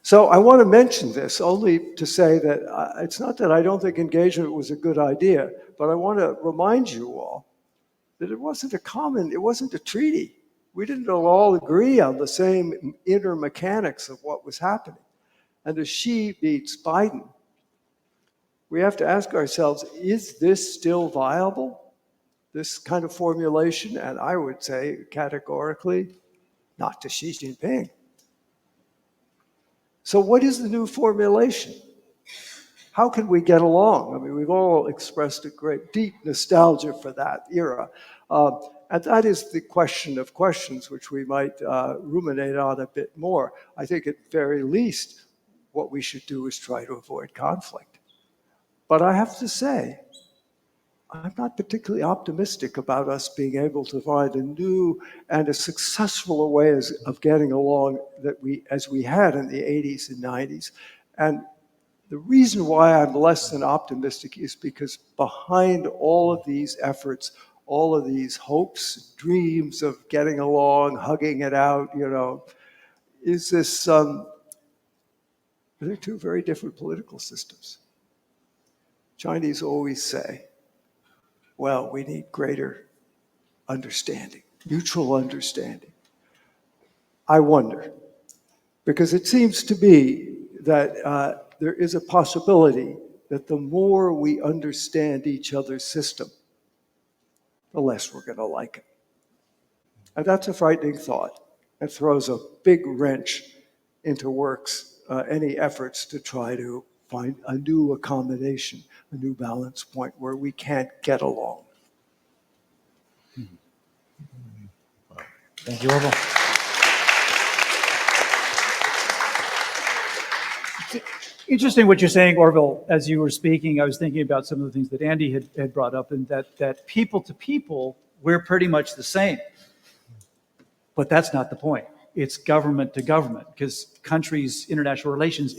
So I want to mention this only to say that it's not that I don't think engagement was a good idea, but I want to remind you all that it wasn't a treaty. We didn't all agree on the same inner mechanics of what was happening. And as Xi beats Biden, we have to ask ourselves, is this still viable, this kind of formulation? And I would say categorically, not to Xi Jinping. So what is the new formulation? How can we get along? I mean, we've all expressed a great, deep nostalgia for that era. And that is the question of questions, which we might ruminate on a bit more. I think at very least, what we should do is try to avoid conflict. But I have to say, I'm not particularly optimistic about us being able to find a new and a successful way of getting along as we had in the 80s and 90s. And the reason why I'm less than optimistic is because behind all of these efforts, all of these hopes, dreams of getting along, hugging it out, is this, they're two very different political systems. Chinese always say, well, we need greater understanding, mutual understanding. I wonder, because it seems to me that there is a possibility that the more we understand each other's system, the less we're going to like it. And that's a frightening thought. It throws a big wrench into any efforts to try to find a new accommodation, a new balance point where we can't get along.
Thank you, Orville. Interesting what you're saying, Orville. As you were speaking, I was thinking about some of the things that Andy had brought up, and that people to people, we're pretty much the same. But that's not the point. It's government to government, because countries' international relations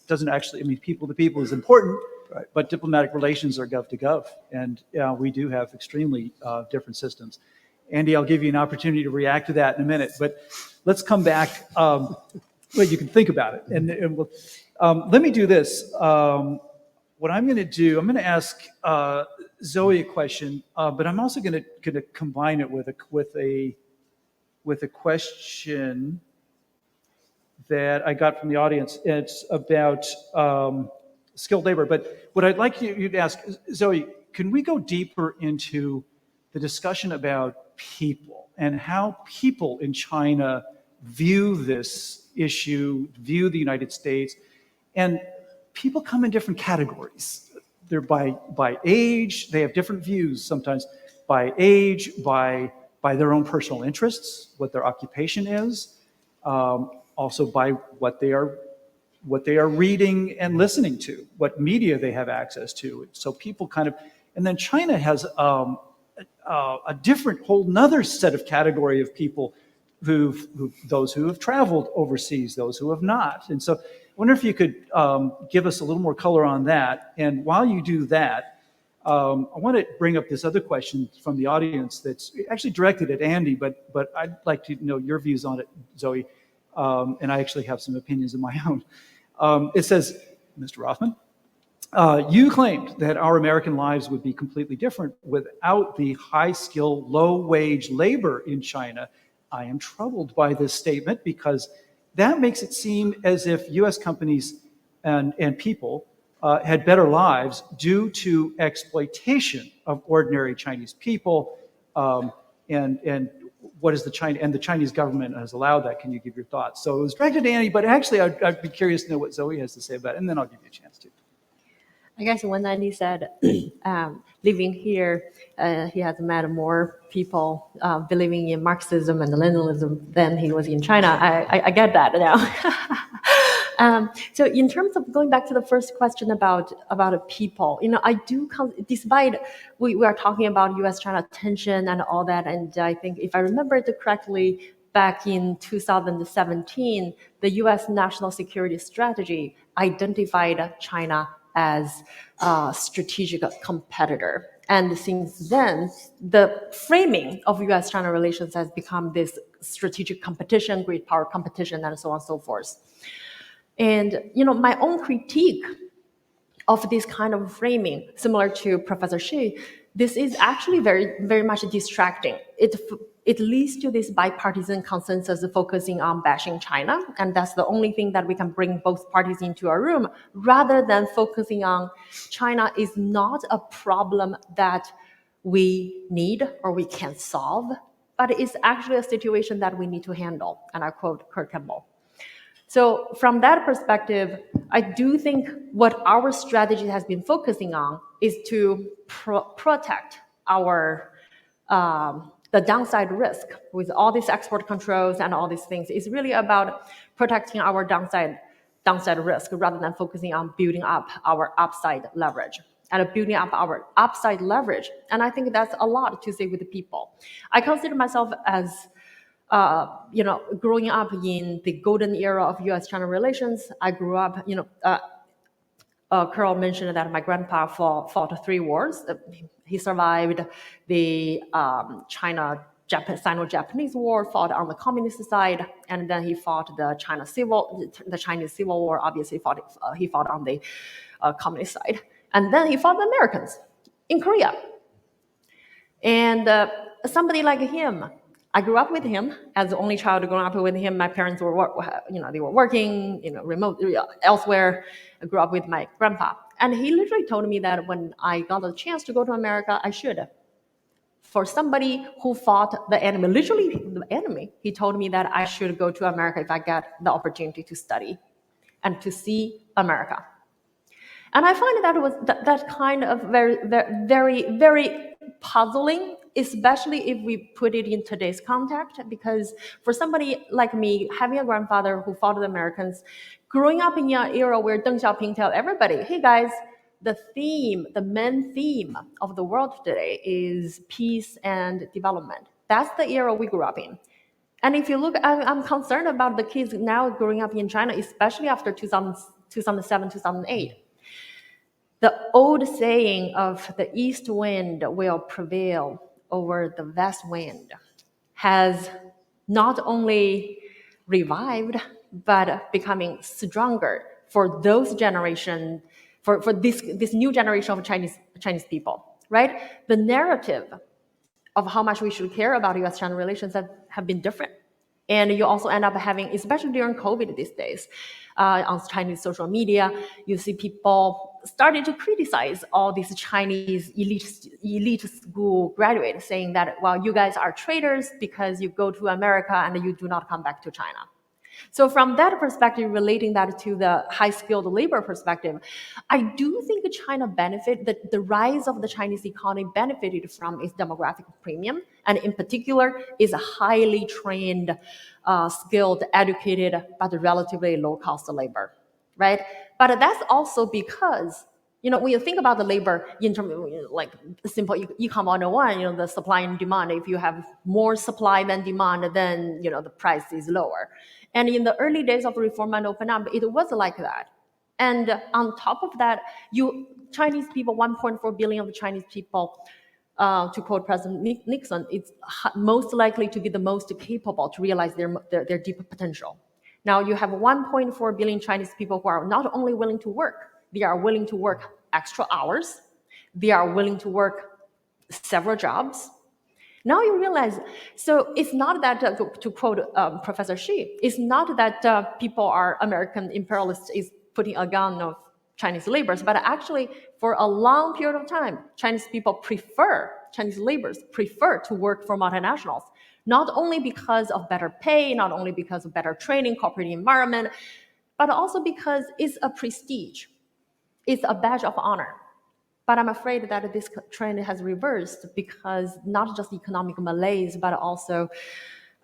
doesn't actually, people to people is important, right, but diplomatic relations are gov to gov. And we do have extremely different systems. Andy, I'll give you an opportunity to react to that in a minute, but let's come back. Well, you can think about it. And we'll, let me do this. What I'm going to do, I'm going to ask Zoe a question, but I'm also going to combine it with a question that I got from the audience. It's about skilled labor. But what I'd like you to ask, Zoe, can we go deeper into the discussion about people and how people in China view this issue, view the United States? And people come in different categories. They're by age, they have different views sometimes by age, by their own personal interests, what their occupation is, also by what they are reading and listening to, what media they have access to. So people kind of, and then China has a different, whole nother set of category of people those who have traveled overseas, those who have not. And so I wonder if you could give us a little more color on that. And while you do that, I want to bring up this other question from the audience that's actually directed at Andy, but I'd like to know your views on it, Zoe. And I actually have some opinions of my own. It says, Mr. Rothman, you claimed that our American lives would be completely different without the high-skill, low-wage labor in China. I am troubled by this statement because that makes it seem as if U.S. companies and people had better lives due to exploitation of ordinary Chinese people, and what is the Chinese government has allowed that. Can you give your thoughts? So it was directed to Andy, but actually I'd be curious to know what Zoe has to say about it, and then I'll give you a chance to.
I guess when Andy said living here, he has met more people believing in Marxism and Leninism than he was in China. I get that now. So in terms of going back to the first question about a people, I do, despite we are talking about U.S.-China tension and all that, and I think if I remember it correctly, back in 2017, the U.S. national security strategy identified China as a strategic competitor. And since then, the framing of U.S.-China relations has become this strategic competition, great power competition, and so on and so forth. And, my own critique of this kind of framing, similar to Professor Shih, this is actually very, very much distracting. It leads to this bipartisan consensus focusing on bashing China, and that's the only thing that we can bring both parties into a room, rather than focusing on China is not a problem that we need or we can solve, but it's actually a situation that we need to handle, and I quote Kurt Campbell. So from that perspective, I do think what our strategy has been focusing on is to protect our the downside risk with all these export controls and all these things is really about protecting our downside risk rather than focusing on building up our upside leverage and building up our upside leverage. And I think that's a lot to say with the people. I consider myself as growing up in the golden era of U.S.-China relations. I grew up, Carol mentioned that my grandpa fought 3 wars. He survived the Sino-Japanese War, fought on the communist side, and then he fought the Chinese Civil War. Obviously, he fought on the communist side, and then he fought the Americans in Korea. And somebody like him, I grew up with him as the only child growing up with him. My parents were, they were working, remote elsewhere. I grew up with my grandpa, and he literally told me that when I got a chance to go to America, I should. For somebody who fought the enemy, literally the enemy, he told me that I should go to America if I get the opportunity to study and to see America. And I find that was that kind of very, very, very puzzling, especially if we put it in today's context, because for somebody like me, having a grandfather who fought the Americans, growing up in an era where Deng Xiaoping tell everybody, hey guys, the main theme of the world today is peace and development. That's the era we grew up in. And if you look, I'm concerned about the kids now growing up in China, especially after 2007, 2008. The old saying of the east wind will prevail over the west wind has not only revived, but becoming stronger for those generation, for this new generation of Chinese people, right? The narrative of how much we should care about U.S.-China relations have been different. And you also end up having, especially during COVID these days, on Chinese social media, you see people starting to criticize all these Chinese elite school graduates, saying that, well, you guys are traitors because you go to America and you do not come back to China. So from that perspective, relating that to the high-skilled labor perspective, I do think China the rise of the Chinese economy benefited from its demographic premium, and in particular, is a highly trained, skilled, educated, but relatively low-cost labor, right? But that's also because, when you think about the labor in terms of like simple Econ 101, the supply and demand, if you have more supply than demand, then, the price is lower. And in the early days of reform and open up, it was like that. And on top of that, Chinese people, 1.4 billion of Chinese people, to quote President Nixon, it's most likely to be the most capable to realize their deep potential. Now you have 1.4 billion Chinese people who are not only willing to work, they are willing to work extra hours, they are willing to work several jobs. Now you realize, so it's not that, to quote Professor Shih, it's not that American imperialists is putting a gun of Chinese laborers, but actually for a long period of time, Chinese laborers prefer to work for multinationals, not only because of better pay, not only because of better training, corporate environment, but also because it's a prestige. It's a badge of honor. But I'm afraid that this trend has reversed because not just economic malaise, but also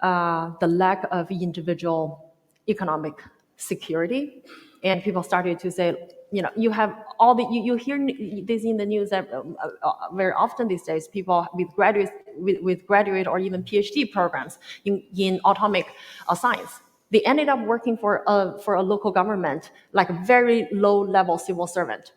the lack of individual economic security. And people started to say, you have you hear this in the news that very often these days, people with graduate or even PhD programs in atomic science, they ended up working for a local government, like a very low-level civil servant.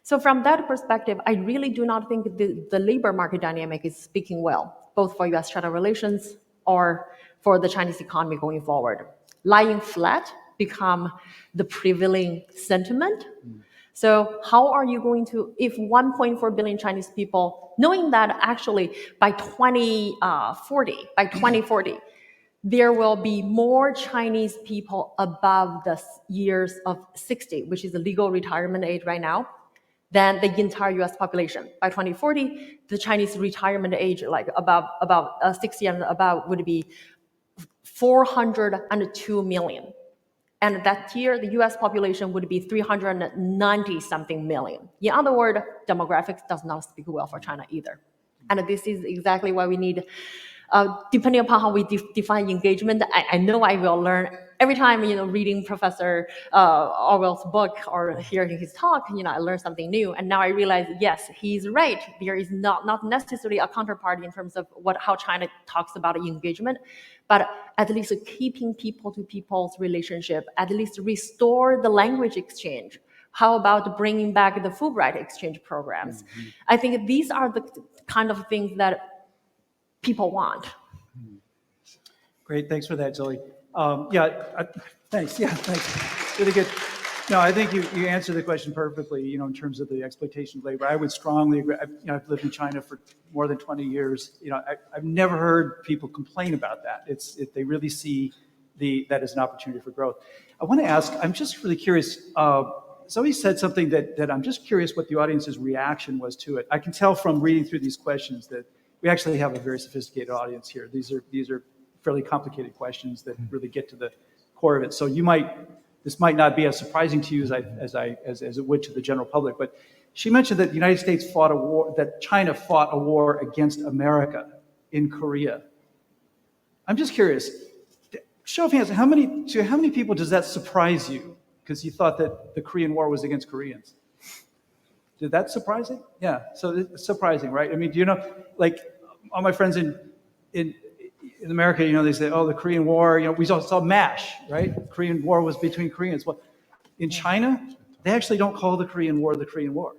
So from that perspective, I really do not think the labor market dynamic is speaking well, both for U.S.-China relations or for the Chinese economy going forward. Lying flat become the prevailing sentiment. So how are you going to, if 1.4 billion Chinese people, knowing that actually by 2040, there will be more Chinese people above the years of 60, which is the legal retirement age right now, than the entire U.S. population. By 2040, the Chinese retirement age, like about 60 and above, would be 402 million. And that year, the U.S. population would be 390-something million. In other words, demographics does not speak well for China either. And this is exactly why we need, depending upon how we define engagement, I know I will learn every time, reading Professor Orwell's book or hearing his talk, I learn something new. And now I realize, yes, he's right. There is not necessarily a counterpart in terms of how China talks about engagement, but at least keeping people-to-people's relationship, at least restore the language exchange. How about bringing back the Fulbright exchange programs? Mm-hmm. I think these are the kind of things that people want.
Great, thanks for that, Zoe. Thanks. Yeah, thanks. Really good. No, I think you answered the question perfectly. In terms of the exploitation of labor, I would strongly agree. I've lived in China for more than 20 years. I've never heard people complain about that. They really see that as an opportunity for growth. I want to ask. I'm just really curious. Zoe said something that I'm just curious what the audience's reaction was to it. I can tell from reading through these questions that we actually have a very sophisticated audience here. These are fairly complicated questions that really get to the core of it. So this might not be as surprising to you as it would to the general public. But she mentioned that the United States fought a war, that China fought a war against America in Korea. I'm just curious. Show of hands. How many people does that surprise you? Because you thought that the Korean War was against Koreans. Did that surprise you? Yeah, so it's surprising, right? I mean, do you know, like all my friends in America, they say, oh, the Korean War, we saw MASH, right? The Korean War was between Koreans. Well, in China, they actually don't call the Korean War the Korean War.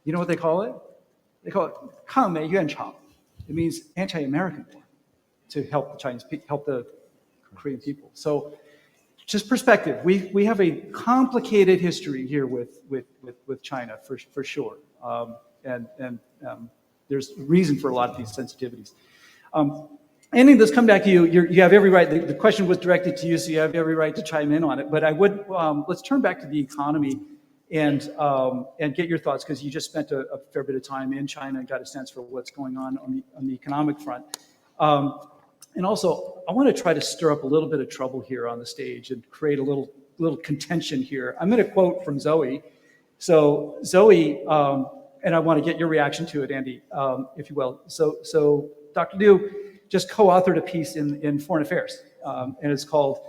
You know what they call it? They call it 抗美援朝. It means anti-American war to help the Korean people. So just perspective. We have a complicated history here with China for sure, and there's reason for a lot of these sensitivities. Andy, let's come back to you. You have every right. The question was directed to you, so you have every right to chime in on it. But I would let's turn back to the economy and get your thoughts, because you just spent a fair bit of time in China and got a sense for what's going on the economic front. And also, I want to try to stir up a little bit of trouble here on the stage and create a little contention here. I'm going to quote from Zoe. So Zoe, and I want to get your reaction to it, Andy, if you will. So Dr. Liu just co-authored a piece in Foreign Affairs, and it's called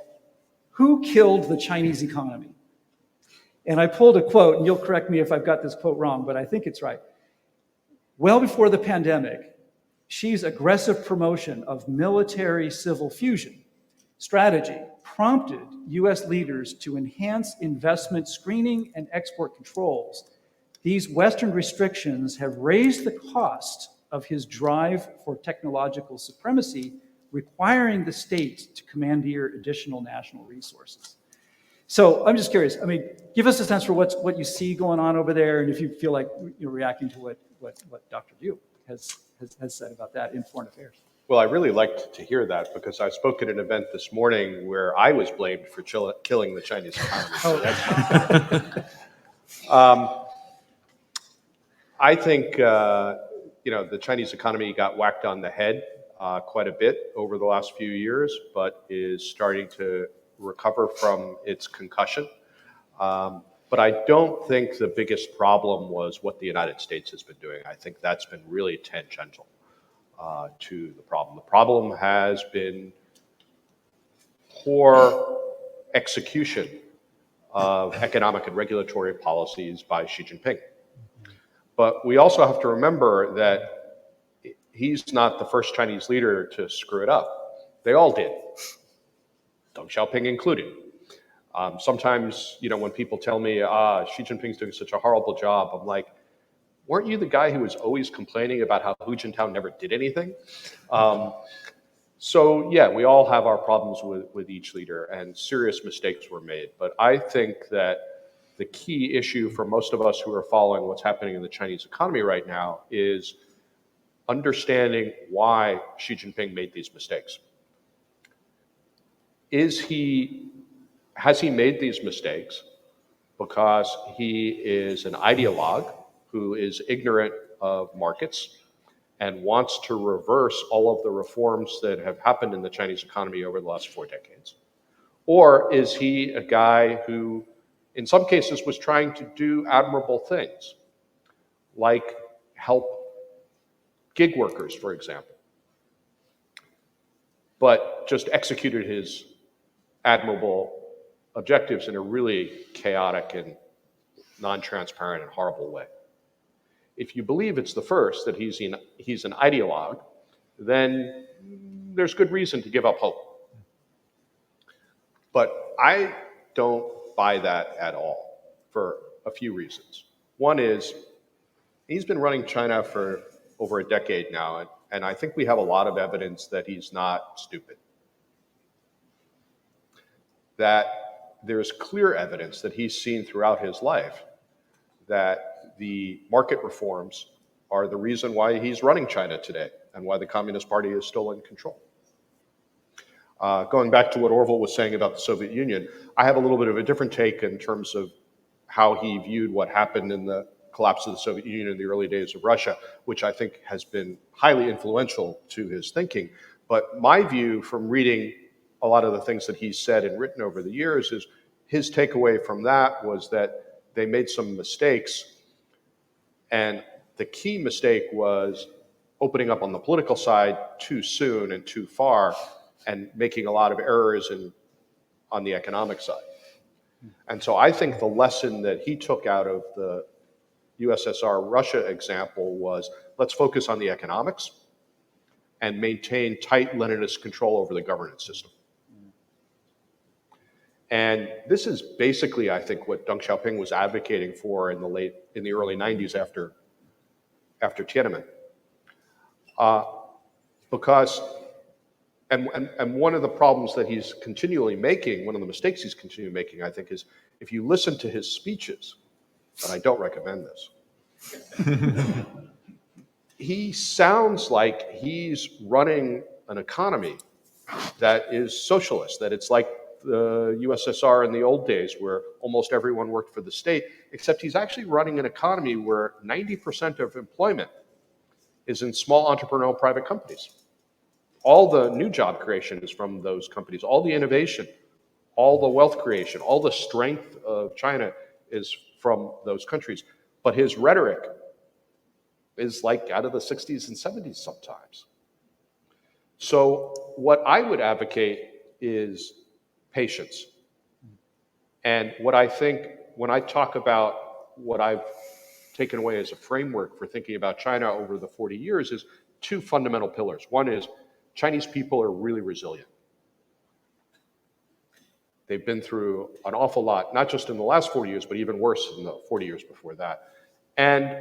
"Who Killed the Chinese Economy?" And I pulled a quote, and you'll correct me if I've got this quote wrong, but I think it's right. Well before the pandemic, Xi's aggressive promotion of military-civil fusion strategy prompted U.S. leaders to enhance investment screening and export controls. These Western restrictions have raised the cost of his drive for technological supremacy, requiring the state to commandeer additional national resources. So I'm just curious. I mean, give us a sense for what you see going on over there, and if you feel like you're reacting to what Dr. Liu has said about that in Foreign Affairs.
Well, I really liked to hear that, because I spoke at an event this morning where I was blamed for killing the Chinese economy. I think the Chinese economy got whacked on the head quite a bit over the last few years, but is starting to recover from its concussion. But I don't think the biggest problem was what the United States has been doing. I think that's been really tangential to the problem. The problem has been poor execution of economic and regulatory policies by Xi Jinping. But we also have to remember that he's not the first Chinese leader to screw it up. They all did, Deng Xiaoping included. Sometimes, when people tell me, Xi Jinping's doing such a horrible job, I'm like, weren't you the guy who was always complaining about how Hu Jintao never did anything? So yeah, we all have our problems with each leader, and serious mistakes were made. But I think that the key issue for most of us who are following what's happening in the Chinese economy right now is understanding why Xi Jinping made these mistakes. Has he made these mistakes because he is an ideologue who is ignorant of markets and wants to reverse all of the reforms that have happened in the Chinese economy over the last 4 decades? Or is he a guy who, in some cases, was trying to do admirable things, like help gig workers, for example, but just executed his admirable objectives in a really chaotic and non-transparent and horrible way. If you believe it's the first, that he's an ideologue, then there's good reason to give up hope. But I don't buy that at all for a few reasons. One is he's been running China for over a decade now, and I think we have a lot of evidence that he's not stupid. That there's clear evidence that he's seen throughout his life that the market reforms are the reason why he's running China today and why the Communist Party is still in control. Going back to what Orville was saying about the Soviet Union, I have a little bit of a different take in terms of how he viewed what happened in the collapse of the Soviet Union in the early days of Russia, which I think has been highly influential to his thinking. But my view from reading a lot of the things that he's said and written over the years is his takeaway from that was that they made some mistakes. And the key mistake was opening up on the political side too soon and too far and making a lot of errors on the economic side. And so I think the lesson that he took out of the USSR-Russia example was, let's focus on the economics and maintain tight Leninist control over the governance system. And this is basically, I think, what Deng Xiaoping was advocating for in the early 90s after Tiananmen. Because one of the problems that he's continually making, one of the mistakes he's continually making, I think, is if you listen to his speeches, and I don't recommend this, he sounds like he's running an economy that is socialist, that it's like the USSR in the old days where almost everyone worked for the state, except he's actually running an economy where 90% of employment is in small entrepreneurial private companies. All the new job creation is from those companies. All the innovation, all the wealth creation, all the strength of China is from those countries. But his rhetoric is like out of the 60s and 70s sometimes. So what I would advocate is patience. And what I think, when I talk about what I've taken away as a framework for thinking about China over the 40 years is two fundamental pillars. One is Chinese people are really resilient. They've been through an awful lot, not just in the last 40 years, but even worse in the 40 years before that. And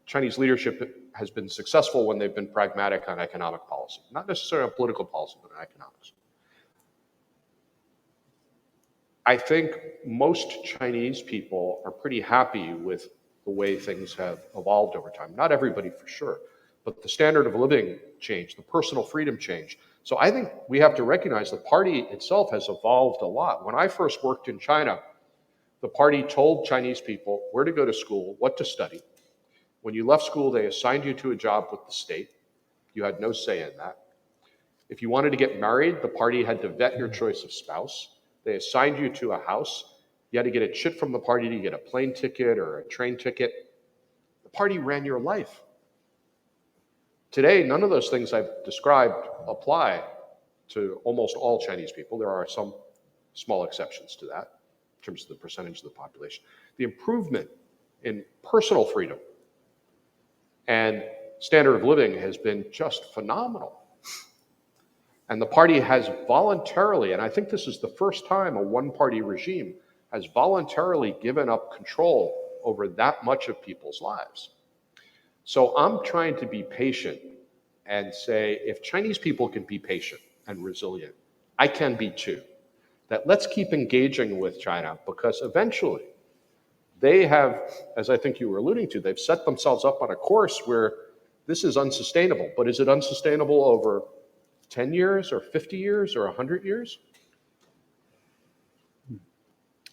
Chinese leadership has been successful when they've been pragmatic on economic policy, not necessarily on political policy, but on economics. I think most Chinese people are pretty happy with the way things have evolved over time. Not everybody for sure, but the standard of living changed, the personal freedom changed. So I think we have to recognize the party itself has evolved a lot. When I first worked in China, the party told Chinese people where to go to school, what to study. When you left school, they assigned you to a job with the state. You had no say in that. If you wanted to get married, the party had to vet your choice of spouse. They assigned you to a house. You had to get a chit from the party to get a plane ticket or a train ticket. The party ran your life. Today, none of those things I've described apply to almost all Chinese people. There are some small exceptions to that in terms of the percentage of the population. The improvement in personal freedom and standard of living has been just phenomenal. And the party has voluntarily, and I think this is the first time a one-party regime has voluntarily given up control over that much of people's lives. So I'm trying to be patient and say, if Chinese people can be patient and resilient, I can be too. That let's keep engaging with China, because eventually they have, as I think you were alluding to, they've set themselves up on a course where this is unsustainable. But is it unsustainable over 10 years or 50 years or 100 years?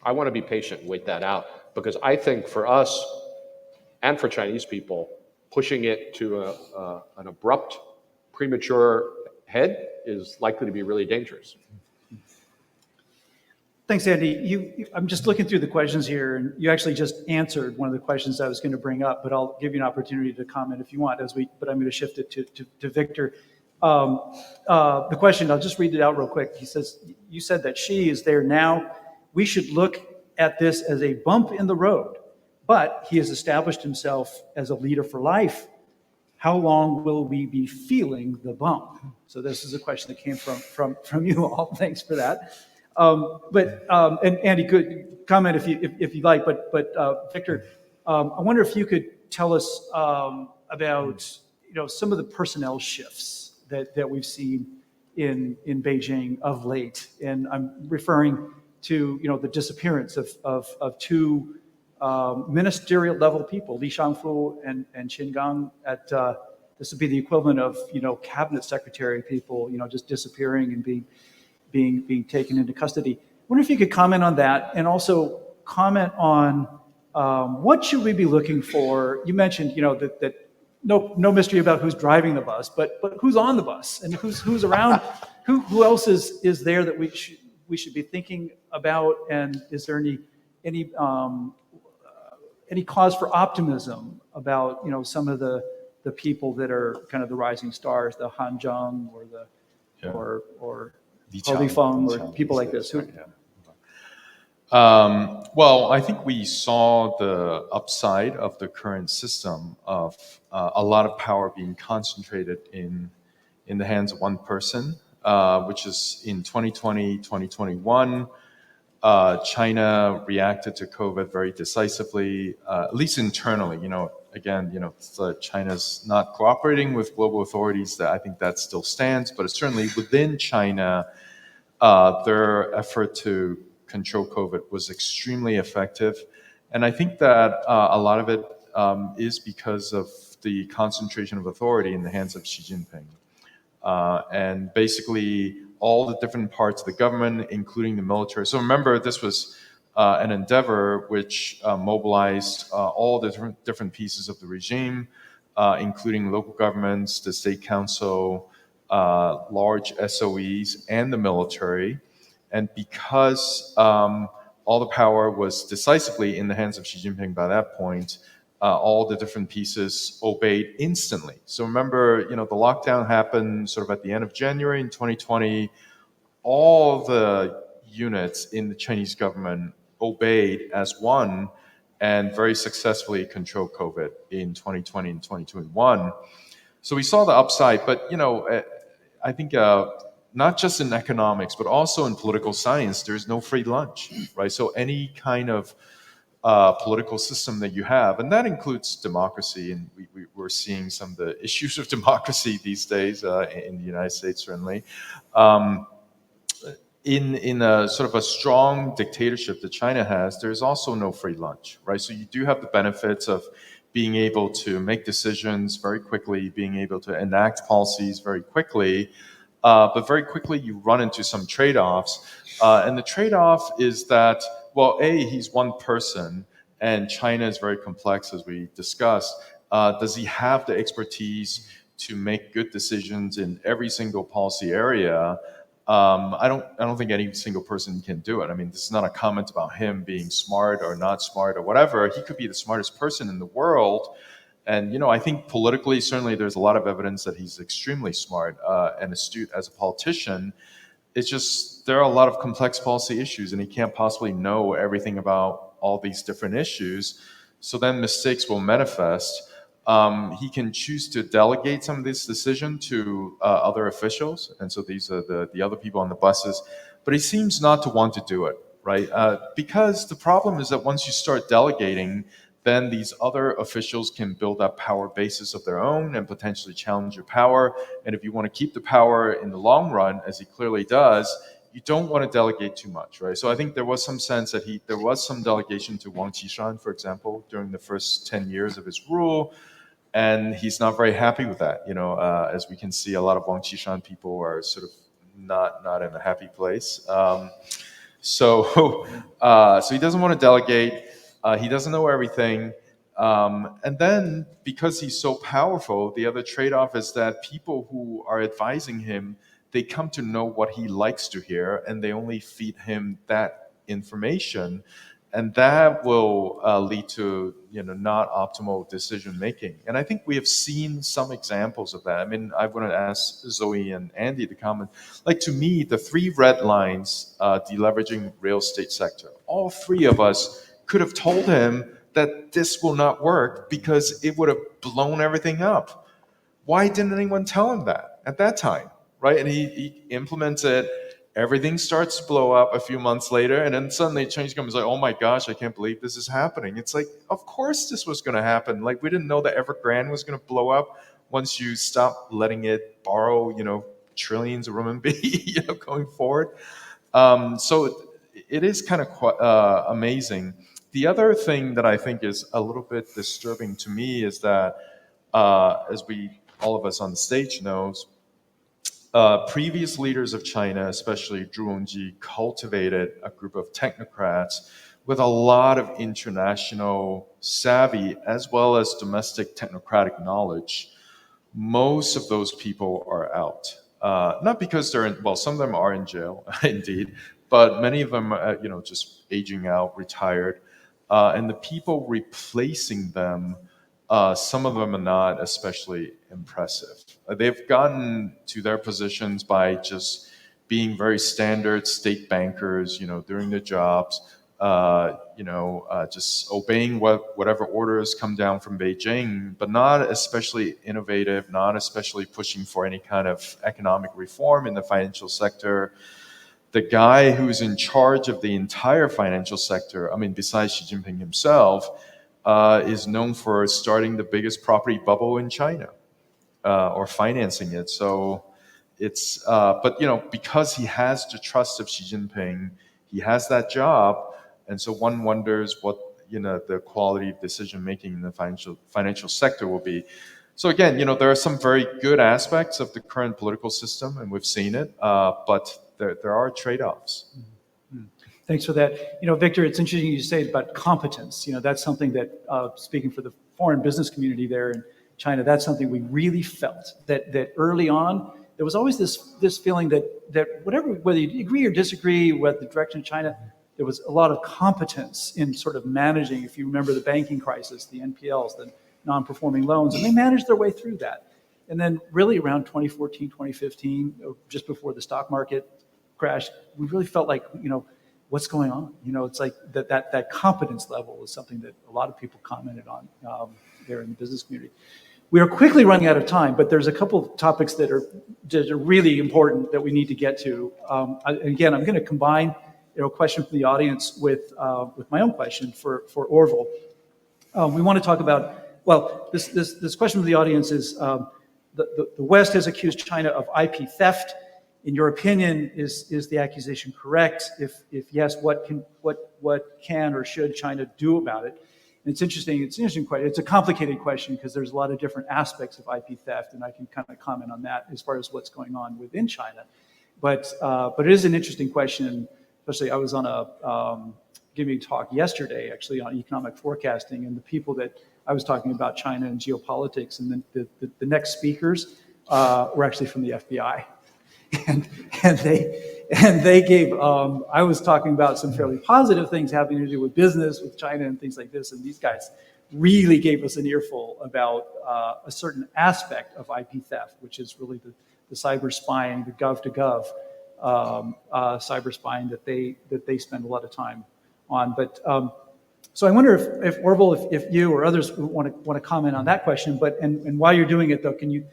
I want to be patient and wait that out, because I think for us and for Chinese people, pushing it to an abrupt, premature head is likely to be really dangerous.
Thanks, Andy. I'm just looking through the questions here, and you actually just answered one of the questions I was going to bring up, but I'll give you an opportunity to comment if you want, but I'm going to shift it to Victor. The question, I'll just read it out real quick. He says, you said that Shih is there now. We should look at this as a bump in the road, but he has established himself as a leader for life. How long will we be feeling the bump? So this is a question that came from you all. Thanks for that. And Andy could comment if you'd like, but Victor, I wonder if you could tell us about some of the personnel shifts that we've seen in Beijing of late, and I'm referring to the disappearance of two ministerial level people, Li Shangfu and Qin Gang. This would be the equivalent of cabinet secretary people, just disappearing and being taken into custody. I wonder if you could comment on that, and also comment on what should we be looking for. You mentioned that no mystery about who's driving the bus, but who's on the bus and who's around, who else is there that we should be thinking about, and is there any cause for optimism about some of the people that are kind of the rising stars, the Han Zheng or the or Li Feng or people like this?
Well, I think we saw the upside of the current system of a lot of power being concentrated in the hands of one person, which is in 2020, 2021. China reacted to COVID very decisively, at least internally. China's not cooperating with global authorities. I think that still stands, but certainly within China, their effort to control COVID was extremely effective. And I think that a lot of it is because of the concentration of authority in the hands of Xi Jinping. And basically all the different parts of the government, including the military. So remember, this was an endeavor which mobilized all the different pieces of the regime, including local governments, the state council, large SOEs, and the military. And because all the power was decisively in the hands of Xi Jinping by that point, all the different pieces obeyed instantly. So remember, the lockdown happened sort of at the end of January in 2020. All the units in the Chinese government obeyed as one and very successfully controlled COVID in 2020 and 2021. So we saw the upside, but I think not just in economics, but also in political science, there's no free lunch, right? So any kind of political system that you have, and that includes democracy, and we're seeing some of the issues of democracy these days in the United States, certainly. In a sort of a strong dictatorship that China has, there's also no free lunch, right? So you do have the benefits of being able to make decisions very quickly, being able to enact policies very quickly, but very quickly you run into some trade-offs. And the trade-off is that, well, he's one person, and China is very complex, as we discussed. Does he have the expertise to make good decisions in every single policy area? I don't think any single person can do it. I mean, this is not a comment about him being smart or not smart or whatever. He could be the smartest person in the world. And, I think politically, certainly there's a lot of evidence that he's extremely smart and astute as a politician. It's just, there are a lot of complex policy issues, and he can't possibly know everything about all these different issues. So then mistakes will manifest. He can choose to delegate some of this decision to other officials, and so these are the other people on the buses, but he seems not to want to do it, right? Because the problem is that once you start delegating, then these other officials can build up power bases of their own and potentially challenge your power. And if you want to keep the power in the long run, as he clearly does, you don't want to delegate too much, right? So I think there was some sense that there was some delegation to Wang Qishan, for example, during the first 10 years of his rule. And he's not very happy with that. As we can see, a lot of Wang Qishan people are sort of not in a happy place. So he doesn't want to delegate. He doesn't know everything. And then because he's so powerful, the other trade-off is that people who are advising him, they come to know what he likes to hear, and they only feed him that information, and that will lead to not optimal decision making. And I think we have seen some examples of that. I mean, I want to ask Zoe and Andy to comment. Like, to me, the 3 red lines, deleveraging real estate sector, all 3 of us could have told him that this will not work because it would have blown everything up. Why didn't anyone tell him that at that time, right? And he implements it. Everything starts to blow up a few months later, and then suddenly change comes like, oh my gosh, I can't believe this is happening. It's like, of course this was going to happen. Like, we didn't know that Evergrande was going to blow up once you stop letting it borrow, trillions of renminbi, going forward. So it is kind of amazing. The other thing that I think is a little bit disturbing to me is that, as all of us on the stage knows, previous leaders of China, especially Zhu Rongji, cultivated a group of technocrats with a lot of international savvy as well as domestic technocratic knowledge. Most of those people are out. Not because some of them are in jail, indeed, but many of them, just aging out, retired. And the people replacing them, some of them are not especially impressive. They've gotten to their positions by just being very standard state bankers, doing their jobs, just obeying whatever orders come down from Beijing, but not especially innovative, not especially pushing for any kind of economic reform in the financial sector. The guy who's in charge of the entire financial sector, I mean, besides Xi Jinping himself, is known for starting the biggest property bubble in China, or financing it. So it's, but because he has the trust of Xi Jinping, he has that job, and so one wonders what the quality of decision making in the financial sector will be. So again, there are some very good aspects of the current political system, and we've seen it, but there are trade-offs.
Thanks for that. Victor, it's interesting you say about competence. That's something that, speaking for the foreign business community there in China, that's something we really felt, that early on, there was always this feeling that whether you agree or disagree with the direction of China, there was a lot of competence in sort of managing, if you remember the banking crisis, the NPLs, the non-performing loans, and they managed their way through that. And then really around 2014, 2015, just before the stock market crashed, we really felt like, what's going on? It's like that competence level is something that a lot of people commented on there in the business community. We are quickly running out of time, but there's a couple of topics that are really important that we need to get to. Again, I'm going to combine a question from the audience with my own question for Orville. We want to talk about, this question from the audience is, the West has accused China of IP theft. In your opinion, is the accusation correct? If yes, what can or should China do about it? And it's interesting. It's an interesting question. It's a complicated question because there's a lot of different aspects of IP theft, and I can kind of comment on that as far as what's going on within China. But it is an interesting question. Especially, I was on giving a talk yesterday, actually, on economic forecasting, and the people that I was talking about China and geopolitics, and then the next speakers were actually from the FBI. And they gave, I was talking about some fairly positive things having to do with business with China and things like this, and these guys really gave us an earful about a certain aspect of IP theft, which is really the cyber spying, the gov-to-gov cyber spying that they spend a lot of time on. But so I wonder if Orville, if you or others want to comment on that question. But and while you're doing it, though, can you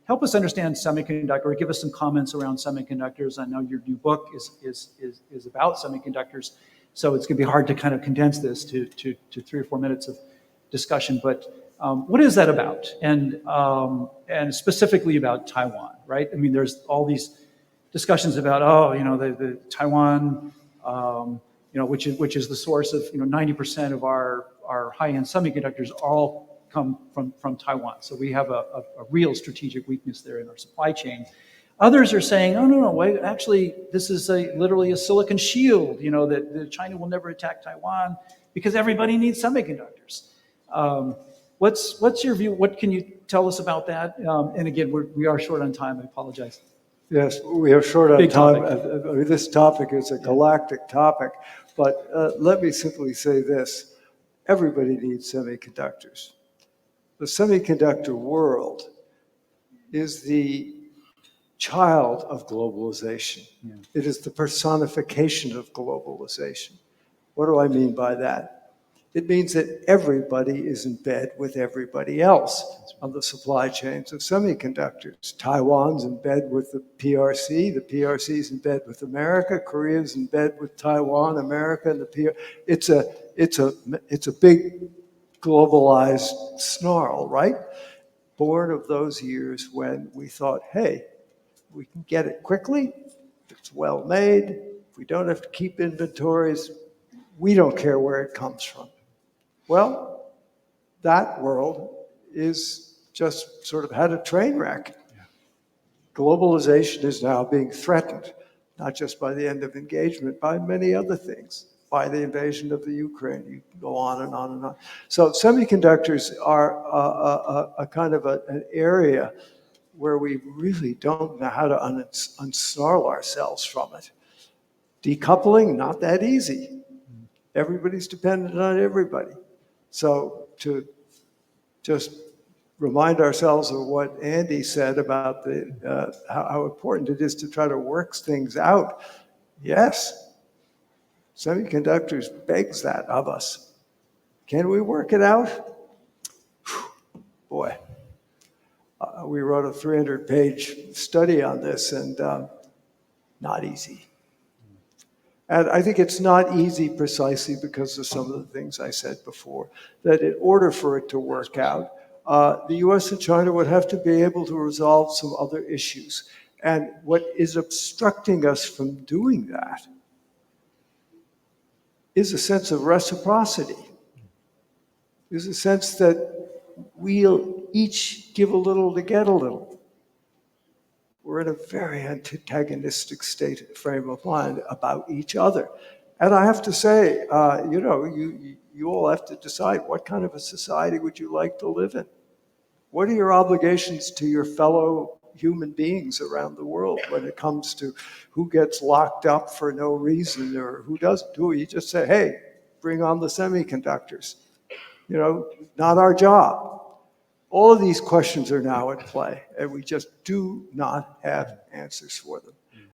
help us understand semiconductor, or give us some comments around semiconductors? I know your new book is about semiconductors, so it's going to be hard to kind of condense this to 3 or 4 minutes of discussion. But what is that about? And specifically about Taiwan, right? I mean, there's all these discussions about, the Taiwan, which is the source of 90% of our high-end semiconductors all come from Taiwan. So we have a real strategic weakness there in our supply chain. Others are saying, oh, no, wait, actually, this is literally a silicon shield, that China will never attack Taiwan because everybody needs semiconductors. What's your view? What can you tell us about that? And again, we are short on time. I apologize.
Yes, we are short on
Big
time.
topic.
I mean, this topic is a galactic topic, but let me simply say this. Everybody needs semiconductors. The semiconductor world is the child of globalization. It is the personification of globalization. What do I mean by that? It means that everybody is in bed with everybody else on the supply chains of semiconductors. Taiwan's in bed with the PRC's in bed with America, Korea's in bed with Taiwan, America, and the PRC. It's a big globalized snarl, right? Born of those years when we thought, hey, we can get it quickly, it's well made, we don't have to keep inventories, we don't care where it comes from. Well, that world is just sort of had a train wreck. Globalization is now being threatened, not just by the end of engagement, by many other things, by the invasion of the Ukraine. You can go on and on and on. So semiconductors are a kind of an area where we really don't know how to unsnarl ourselves from it. Decoupling, not that easy. Everybody's dependent on everybody. So to just remind ourselves of what Andy said about how important it is to try to work things out. Yes, semiconductors begs that of us. Can we work it out? Boy, we wrote a 300-page study on this, and not easy. And I think it's not easy precisely because of some of the things I said before, that in order for it to work out, the US and China would have to be able to resolve some other issues. And what is obstructing us from doing that is a sense of reciprocity, is a sense that we'll each give a little to get a little. We're in a very antagonistic frame of mind about each other. And I have to say, you all have to decide what kind of a society would you like to live in? What are your obligations to your fellow human beings around the world when it comes to who gets locked up for no reason or who doesn't? Do you just say, hey, bring on the semiconductors? Not our job. All of these questions are now at play, and we just do not have answers for them.